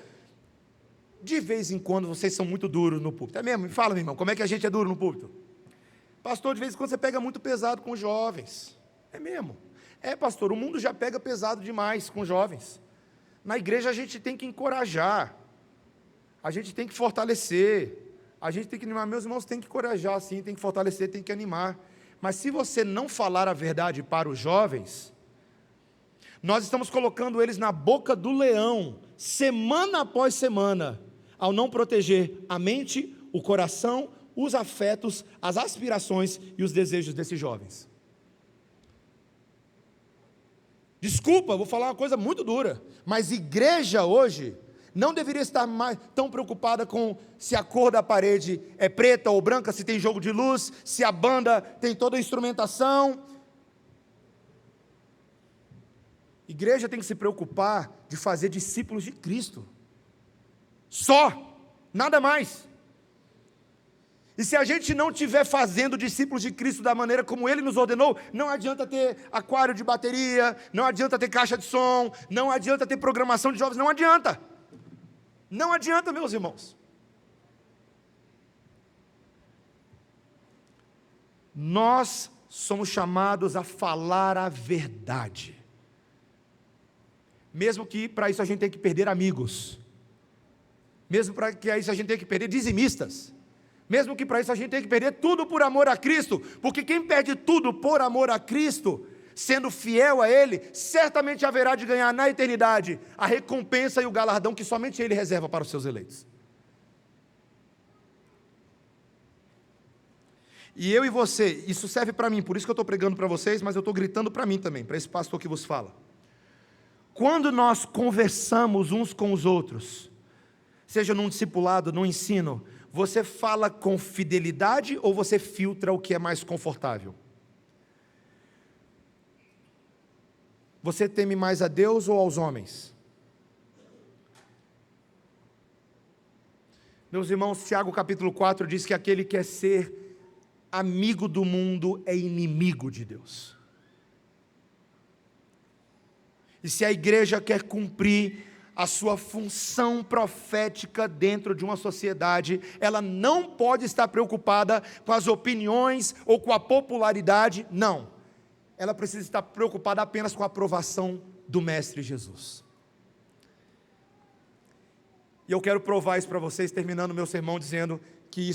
de vez em quando vocês são muito duros no púlpito. É mesmo? Me fala, meu irmão, como é que a gente é duro no púlpito? Pastor, de vez em quando você pega muito pesado com os jovens. É mesmo? É, pastor, o mundo já pega pesado demais com jovens. Na igreja a gente tem que encorajar, a gente tem que fortalecer, a gente tem que animar. Meus irmãos, tem que encorajar sim, tem que fortalecer, tem que animar. Mas se você não falar a verdade para os jovens, nós estamos colocando eles na boca do leão, semana após semana, ao não proteger a mente, o coração, os afetos, as aspirações e os desejos desses jovens. Desculpa, vou falar uma coisa muito dura, mas igreja hoje não deveria estar mais tão preocupada com se a cor da parede é preta ou branca, se tem jogo de luz, se a banda tem toda a instrumentação. Igreja tem que se preocupar de fazer discípulos de Cristo. Só, nada mais. E se a gente não estiver fazendo discípulos de Cristo da maneira como Ele nos ordenou, não adianta ter aquário de bateria, não adianta ter caixa de som, não adianta ter programação de jovens, não adianta. Não adianta, meus irmãos. Nós somos chamados a falar a verdade. Mesmo que para isso a gente tenha que perder amigos. Mesmo para que isso a gente tenha que perder dizimistas. Mesmo que para isso a gente tenha que perder tudo por amor a Cristo. Porque quem perde tudo por amor a Cristo, sendo fiel a Ele, certamente haverá de ganhar na eternidade a recompensa e o galardão que somente Ele reserva para os seus eleitos. E eu e você, isso serve para mim, por isso que eu estou pregando para vocês, mas eu estou gritando para mim também, para esse pastor que vos fala. Quando nós conversamos uns com os outros, seja num discipulado, num ensino, você fala com fidelidade ou você filtra o que é mais confortável? Você teme mais a Deus ou aos homens? Meus irmãos, Tiago capítulo 4 diz que aquele que quer ser amigo do mundo é inimigo de Deus. E se a igreja quer cumprir a sua função profética dentro de uma sociedade, ela não pode estar preocupada com as opiniões ou com a popularidade, não. Ela precisa estar preocupada apenas com a aprovação do Mestre Jesus. E eu quero provar isso para vocês, terminando meu sermão dizendo que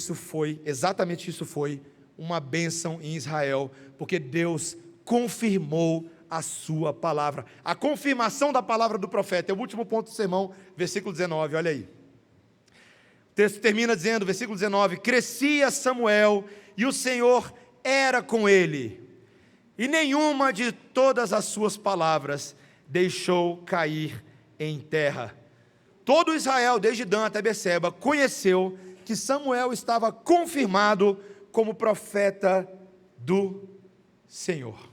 exatamente isso foi uma bênção em Israel, porque Deus confirmou a sua palavra. A confirmação da palavra do profeta é o último ponto do sermão, versículo 19, olha aí. O texto termina dizendo, versículo 19: crescia Samuel e o Senhor era com ele, e nenhuma de todas as suas palavras deixou cair em terra. Todo Israel, desde Dan até Beceba, conheceu que Samuel estava confirmado como profeta do Senhor.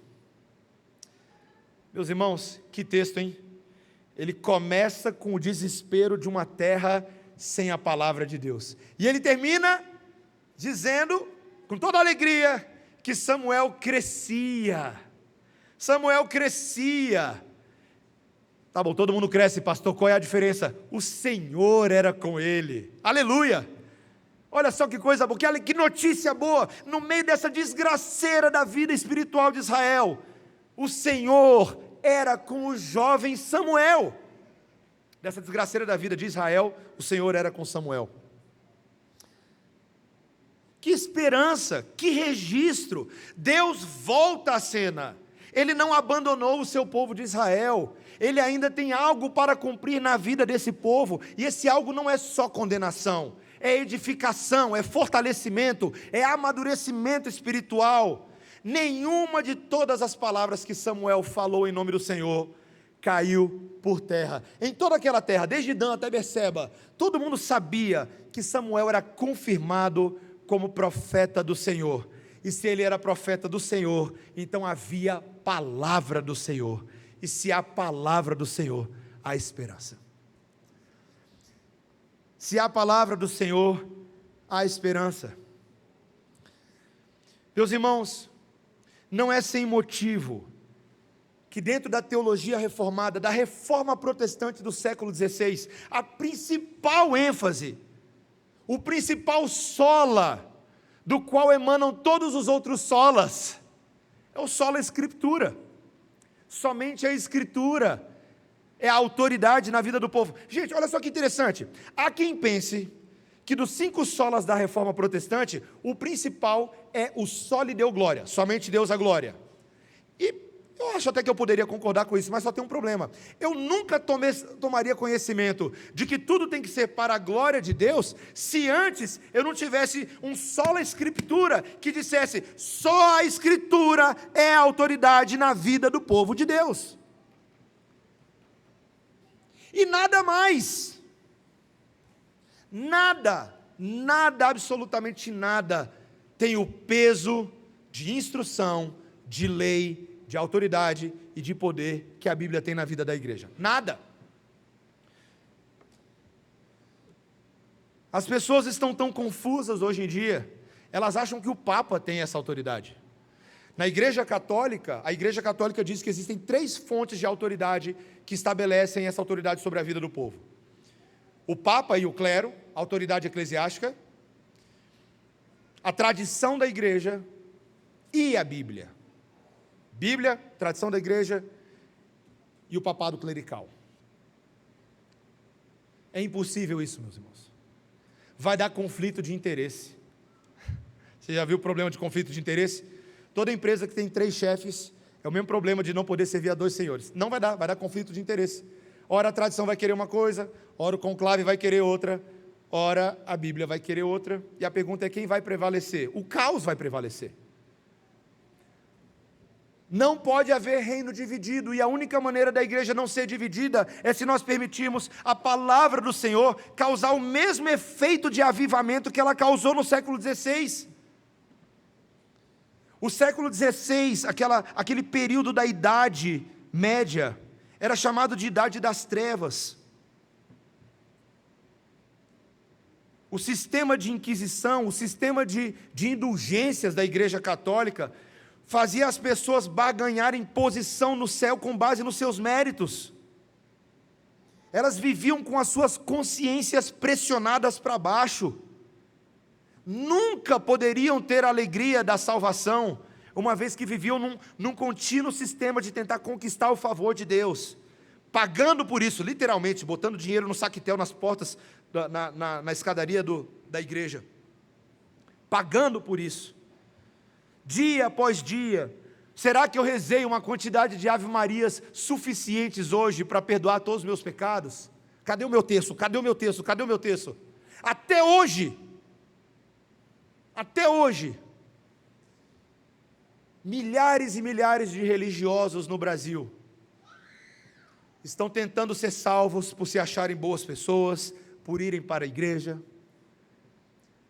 Meus irmãos, que texto, hein? Ele começa com o desespero de uma terra sem a palavra de Deus. E ele termina dizendo, com toda alegria, que Samuel crescia. Samuel crescia. Tá bom, todo mundo cresce, pastor, qual é a diferença? O Senhor era com ele. Aleluia! Olha só que coisa boa, que notícia boa, no meio dessa desgraceira da vida espiritual de Israel, o Senhor era com o jovem Samuel. Dessa desgraceira da vida de Israel, o Senhor era com Samuel. Que esperança, que registro, Deus volta à cena, Ele não abandonou o seu povo de Israel, Ele ainda tem algo para cumprir na vida desse povo, e esse algo não é só condenação, é edificação, é fortalecimento, é amadurecimento espiritual. Nenhuma de todas as palavras que Samuel falou em nome do Senhor caiu por terra. Em toda aquela terra, desde Dan até Beceba, todo mundo sabia que Samuel era confirmado como profeta do Senhor. E se ele era profeta do Senhor, então havia palavra do Senhor. E se há palavra do Senhor, há esperança. Se há palavra do Senhor, há esperança. Meus irmãos, não é sem motivo que dentro da teologia reformada, da reforma protestante do século XVI, a principal ênfase, o principal sola, do qual emanam todos os outros solas, é o sola Escritura. Somente a Escritura é a autoridade na vida do povo. Gente, olha só que interessante. Há quem pense que dos 5 solas da reforma protestante, o principal é o soli deo glória, somente Deus a glória. E eu acho até que eu poderia concordar com isso, mas só tem um problema. Eu nunca tomaria conhecimento de que tudo tem que ser para a glória de Deus, se antes eu não tivesse um sola Escritura, que dissesse, só a Escritura é a autoridade na vida do povo de Deus. E nada mais, nada, absolutamente nada, tem o peso de instrução, de lei, de autoridade e de poder que a Bíblia tem na vida da igreja. Nada. As pessoas estão tão confusas hoje em dia, elas acham que o Papa tem essa autoridade. Na Igreja Católica, a Igreja Católica diz que existem 3 fontes de autoridade que estabelecem essa autoridade sobre a vida do povo. O Papa e o clero, a autoridade eclesiástica, a tradição da igreja e a Bíblia. Bíblia, tradição da igreja e o papado clerical. É impossível isso, meus irmãos. Vai dar conflito de interesse. Você já viu o problema de conflito de interesse? Toda empresa que tem 3 chefes é o mesmo problema de não poder servir a 2 senhores. Não vai dar conflito de interesse. Ora a tradição vai querer uma coisa, ora o conclave vai querer outra, ora a Bíblia vai querer outra. E a pergunta é: quem vai prevalecer? O caos vai prevalecer. Não pode haver reino dividido, e a única maneira da igreja não ser dividida é se nós permitirmos a palavra do Senhor causar o mesmo efeito de avivamento que ela causou no século XVI. O século XVI, aquele período da Idade Média, era chamado de Idade das Trevas. O sistema de inquisição, o sistema de indulgências da Igreja Católica fazia as pessoas barganharem posição no céu com base nos seus méritos. Elas viviam com as suas consciências pressionadas para baixo. Nunca poderiam ter a alegria da salvação, uma vez que viviam num contínuo sistema de tentar conquistar o favor de Deus, pagando por isso, literalmente, botando dinheiro no saquetel nas portas, na escadaria da igreja, pagando por isso, dia após dia. Será que eu rezei uma quantidade de ave-marias suficientes hoje para perdoar todos os meus pecados? Cadê o meu texto? Cadê o meu texto? Cadê o meu texto? Até hoje, milhares e milhares de religiosos no Brasil estão tentando ser salvos por se acharem boas pessoas, por irem para a igreja,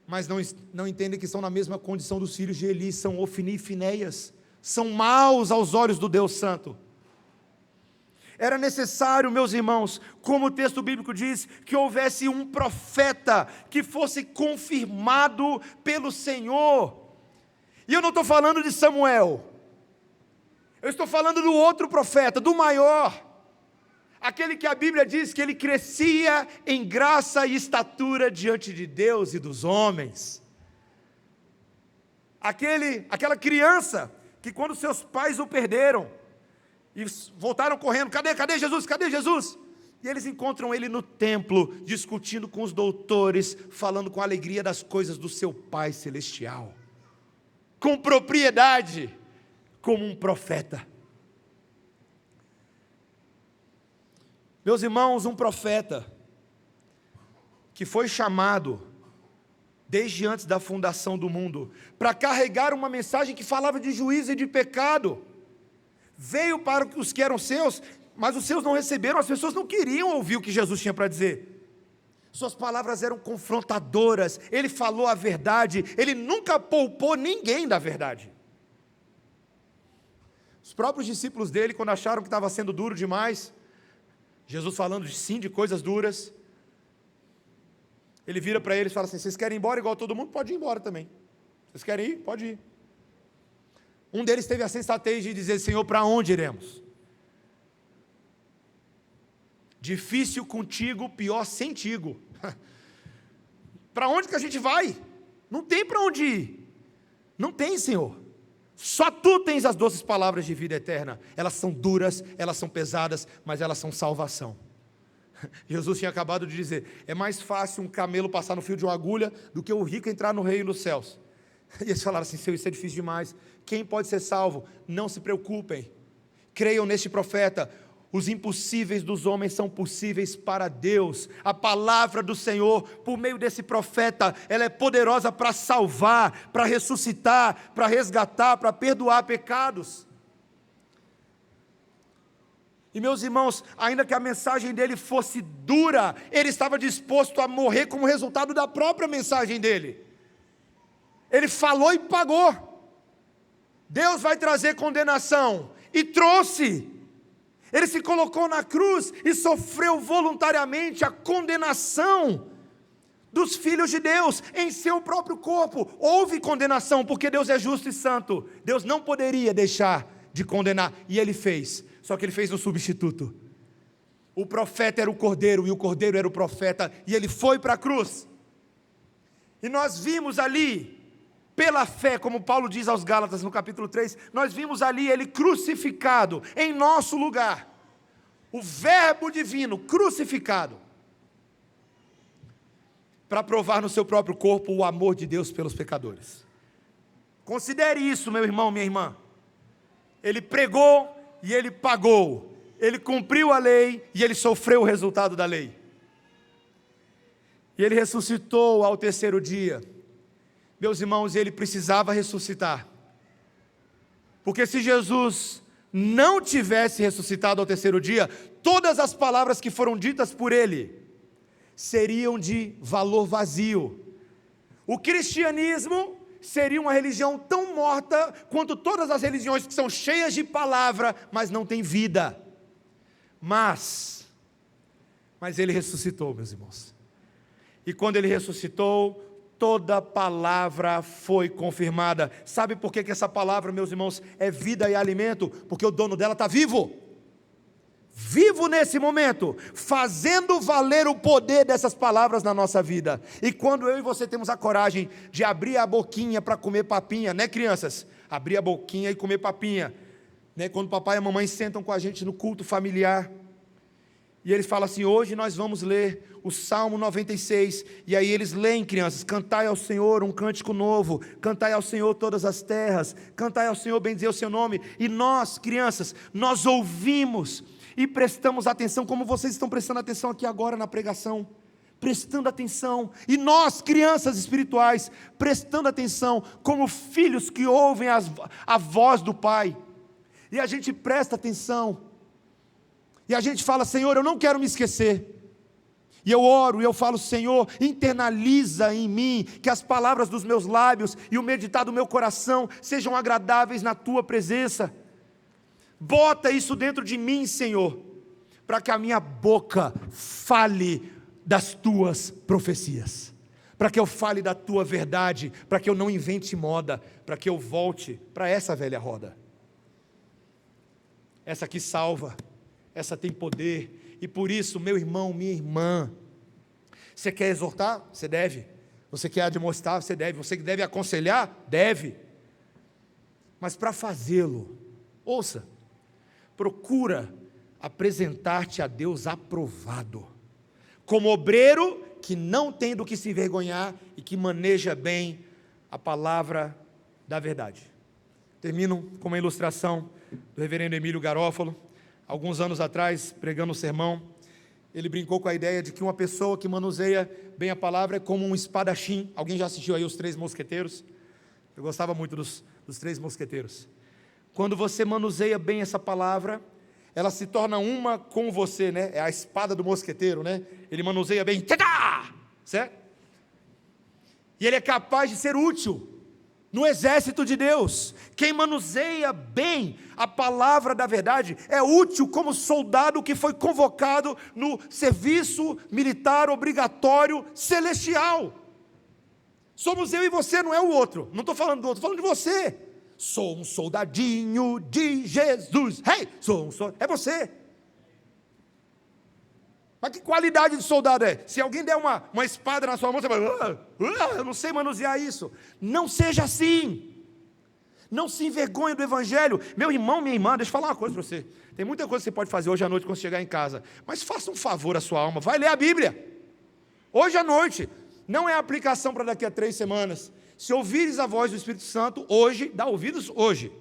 mas não entendem que estão na mesma condição dos filhos de Eli, são Ofni e Finéias, são maus aos olhos do Deus Santo. Era necessário, meus irmãos, como o texto bíblico diz, que houvesse um profeta que fosse confirmado pelo Senhor. E eu não estou falando de Samuel, eu estou falando do outro profeta, do maior, aquele que a Bíblia diz que ele crescia em graça e estatura diante de Deus e dos homens. Aquela criança que quando seus pais o perderam, e voltaram correndo: cadê Jesus? Cadê Jesus? E eles encontram ele no templo, discutindo com os doutores, falando com alegria das coisas do seu Pai Celestial, com propriedade, como um profeta. Meus irmãos, um profeta que foi chamado desde antes da fundação do mundo para carregar uma mensagem que falava de juízo e de pecado, veio para os que eram seus, mas os seus não receberam. As pessoas não queriam ouvir o que Jesus tinha para dizer. Suas palavras eram confrontadoras, ele falou a verdade, ele nunca poupou ninguém da verdade. Os próprios discípulos dele, quando acharam que estava sendo duro demais, Jesus falando de coisas duras, ele vira para eles e fala assim: vocês querem ir embora igual todo mundo? Pode ir embora também. Vocês querem ir? Pode ir. Um deles teve a sensatez de dizer: Senhor, para onde iremos? Difícil contigo, pior sentigo. Para onde que a gente vai? Não tem para onde ir. Não tem, Senhor. Só Tu tens as doces palavras de vida eterna. Elas são duras, elas são pesadas, mas elas são salvação. Jesus tinha acabado de dizer: é mais fácil um camelo passar no fio de uma agulha do que o rico entrar no reino dos céus. E eles falaram assim: Senhor, isso é difícil demais. Quem pode ser salvo? Não se preocupem, creiam neste profeta. Os impossíveis dos homens são possíveis para Deus. A palavra do Senhor, por meio desse profeta, ela é poderosa para salvar, para ressuscitar, para resgatar, para perdoar pecados. E meus irmãos, ainda que a mensagem dele fosse dura, ele estava disposto a morrer como resultado da própria mensagem dele. Ele falou e pagou. Deus vai trazer condenação, e trouxe. Ele se colocou na cruz e sofreu voluntariamente a condenação dos filhos de Deus em seu próprio corpo. Houve condenação, porque Deus é justo e santo. Deus não poderia deixar de condenar, e Ele fez. Só que Ele fez um substituto. O profeta era o cordeiro, e o cordeiro era o profeta, e Ele foi para a cruz. E nós vimos ali pela fé, como Paulo diz aos Gálatas no capítulo 3, nós vimos ali Ele crucificado em nosso lugar. O verbo divino crucificado, para provar no seu próprio corpo o amor de Deus pelos pecadores. Considere isso, meu irmão, minha irmã. Ele pregou e Ele pagou. Ele cumpriu a lei e Ele sofreu o resultado da lei. E Ele ressuscitou ao terceiro dia. Meus irmãos, Ele precisava ressuscitar. Porque se Jesus não tivesse ressuscitado ao terceiro dia, todas as palavras que foram ditas por Ele seriam de valor vazio. O cristianismo seria uma religião tão morta quanto todas as religiões que são cheias de palavra, mas não têm vida. Mas Ele ressuscitou, meus irmãos. E quando Ele ressuscitou, toda palavra foi confirmada. Sabe por que essa palavra, meus irmãos, é vida e alimento? Porque o dono dela está vivo. Vivo nesse momento, fazendo valer o poder dessas palavras na nossa vida. E quando eu e você temos a coragem de abrir a boquinha para comer papinha, né, crianças? Abrir a boquinha e comer papinha, né? Quando o papai e a mamãe sentam com a gente no culto familiar, e eles falam assim: hoje nós vamos ler o Salmo 96, e aí eles leem, crianças: cantai ao Senhor um cântico novo, cantai ao Senhor todas as terras, cantai ao Senhor, bendizer o seu nome. E nós, crianças, nós ouvimos e prestamos atenção, como vocês estão prestando atenção aqui agora na pregação, prestando atenção. E nós, crianças espirituais, prestando atenção, como filhos que ouvem a voz do Pai. E a gente presta atenção, e a gente fala: Senhor, eu não quero me esquecer. E eu oro, e eu falo: Senhor, internaliza em mim, que as palavras dos meus lábios e o meditar do meu coração sejam agradáveis na Tua presença. Bota isso dentro de mim, Senhor, para que a minha boca fale das Tuas profecias, para que eu fale da Tua verdade, para que eu não invente moda, para que eu volte para essa velha roda. Essa aqui salva, essa tem poder. E por isso, meu irmão, minha irmã, você quer exortar? Você deve. Você quer admoestar? Você deve. Você deve aconselhar? Deve. Mas para fazê-lo, ouça, procura apresentar-te a Deus aprovado, como obreiro que não tem do que se envergonhar e que maneja bem a palavra da verdade. Termino com uma ilustração do reverendo Emílio Garófalo. Alguns anos atrás, pregando um sermão, ele brincou com a ideia de que uma pessoa que manuseia bem a palavra é como um espadachim. Alguém já assistiu aí os Três Mosqueteiros? Eu gostava muito dos Três Mosqueteiros. Quando você manuseia bem essa palavra, ela se torna uma com você, né? É a espada do mosqueteiro, né? Ele manuseia bem, tadá! Certo? E ele é capaz de ser útil no exército de Deus. Quem manuseia bem a palavra da verdade é útil como soldado que foi convocado no serviço militar obrigatório celestial. Somos eu e você, não é o outro. Não estou falando do outro, estou falando de você. Sou um soldadinho de Jesus. Hey, é você. Mas que qualidade de soldado é? Se alguém der uma espada na sua mão, você vai: eu não sei manusear isso. Não seja assim. Não se envergonhe do Evangelho. Meu irmão, minha irmã, deixa eu falar uma coisa para você. Tem muita coisa que você pode fazer hoje à noite quando chegar em casa. Mas faça um favor à sua alma. Vai ler a Bíblia. Hoje à noite. Não é aplicação para daqui a 3 semanas. Se ouvires a voz do Espírito Santo hoje, dá ouvidos hoje.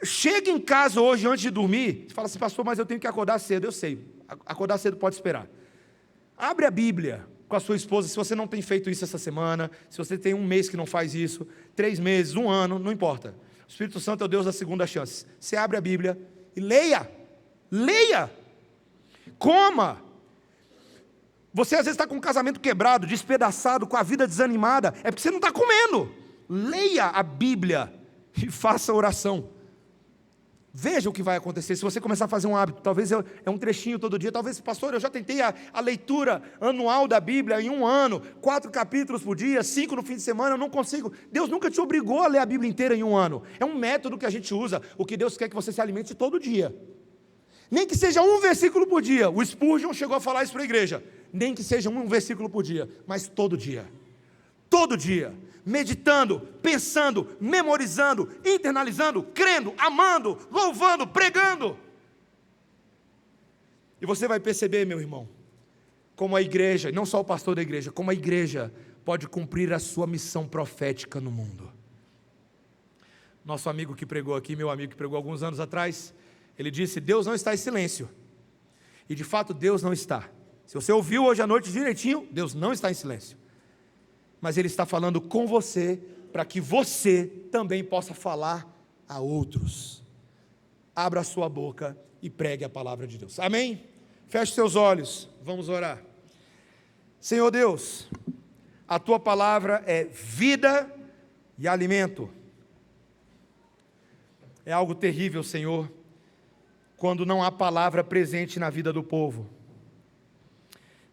Chega em casa hoje antes de dormir. Você fala assim: pastor, mas eu tenho que acordar cedo. Eu sei. Acordar cedo pode esperar. Abre a Bíblia com a sua esposa, se você não tem feito isso essa semana, se você tem 1 mês que não faz isso, 3 meses, 1 ano, não importa. O Espírito Santo é o Deus da segunda chance. Você abre a Bíblia e leia. Leia. Coma. Você às vezes está com um casamento quebrado, despedaçado, com a vida desanimada, é porque você não está comendo. Leia a Bíblia e faça oração. Veja o que vai acontecer, se você começar a fazer um hábito. Talvez é um trechinho todo dia. Talvez, pastor, eu já tentei a leitura anual da Bíblia em 1 ano, 4 capítulos por dia, 5 no fim de semana, eu não consigo. Deus nunca te obrigou a ler a Bíblia inteira em 1 ano. É um método que a gente usa. O que Deus quer é que você se alimente todo dia. Nem que seja 1 versículo por dia. O Spurgeon chegou a falar isso para a igreja. Nem que seja 1 versículo por dia, mas todo dia. todo dia, meditando, pensando, memorizando, internalizando, crendo, amando, louvando, pregando. E você vai perceber, meu irmão, como a igreja, não só o pastor da igreja, como a igreja pode cumprir a sua missão profética no mundo. Nosso amigo que pregou aqui, meu amigo que pregou alguns anos atrás, ele disse: Deus não está em silêncio. E de fato Deus não está. Se você ouviu hoje à noite direitinho, Deus não está em silêncio. Mas Ele está falando com você, para que você também possa falar a outros. Abra a sua boca e pregue a palavra de Deus. Amém? Feche seus olhos, vamos orar. Senhor Deus, a Tua palavra é vida e alimento. É algo terrível, Senhor, quando não há palavra presente na vida do povo.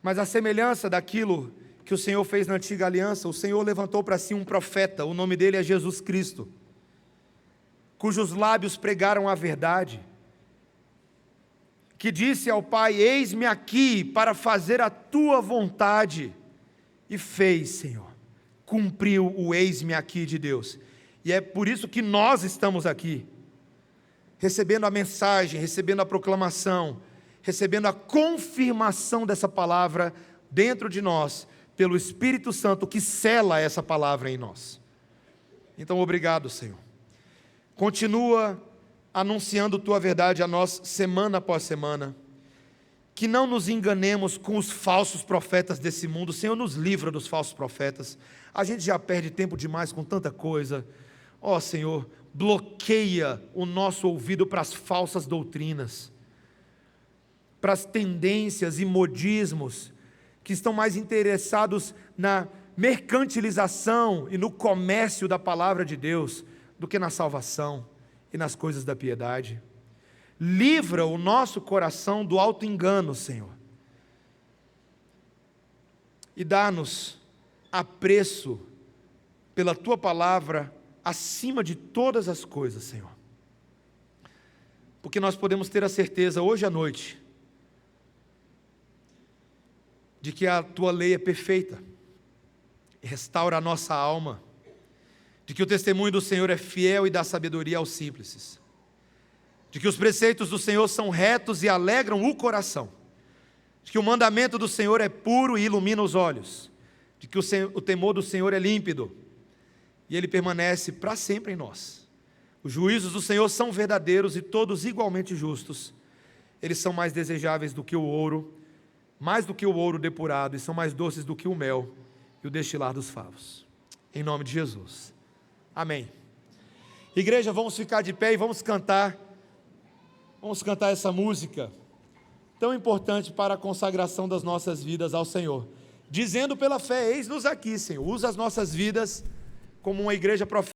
Mas a semelhança daquilo que o Senhor fez na antiga aliança, o Senhor levantou para si um profeta, o nome dele é Jesus Cristo, cujos lábios pregaram a verdade, que disse ao Pai: eis-me aqui para fazer a tua vontade, e fez, Senhor, cumpriu o eis-me aqui de Deus. E é por isso que nós estamos aqui, recebendo a mensagem, recebendo a proclamação, recebendo a confirmação dessa palavra dentro de nós, pelo Espírito Santo que sela essa palavra em nós. Então, obrigado, Senhor. Continua anunciando Tua verdade a nós, semana após semana. Que não nos enganemos com os falsos profetas desse mundo. Senhor, nos livra dos falsos profetas. A gente já perde tempo demais com tanta coisa. Ó Senhor, bloqueia o nosso ouvido para as falsas doutrinas, para as tendências e modismos que estão mais interessados na mercantilização e no comércio da palavra de Deus do que na salvação e nas coisas da piedade. Livra o nosso coração do auto-engano, Senhor, e dá-nos apreço pela Tua palavra acima de todas as coisas, Senhor, porque nós podemos ter a certeza hoje à noite de que a Tua lei é perfeita, restaura a nossa alma, de que o testemunho do Senhor é fiel e dá sabedoria aos simples, de que os preceitos do Senhor são retos e alegram o coração, de que o mandamento do Senhor é puro e ilumina os olhos, de que o temor do Senhor é límpido, e Ele permanece para sempre em nós. Os juízos do Senhor são verdadeiros e todos igualmente justos. Eles são mais desejáveis do que o ouro, mais do que o ouro depurado, e são mais doces do que o mel e o destilar dos favos. Em nome de Jesus. Amém. Igreja, vamos ficar de pé e vamos cantar essa música tão importante para a consagração das nossas vidas ao Senhor, dizendo pela fé: eis-nos aqui, Senhor, usa as nossas vidas como uma igreja profética.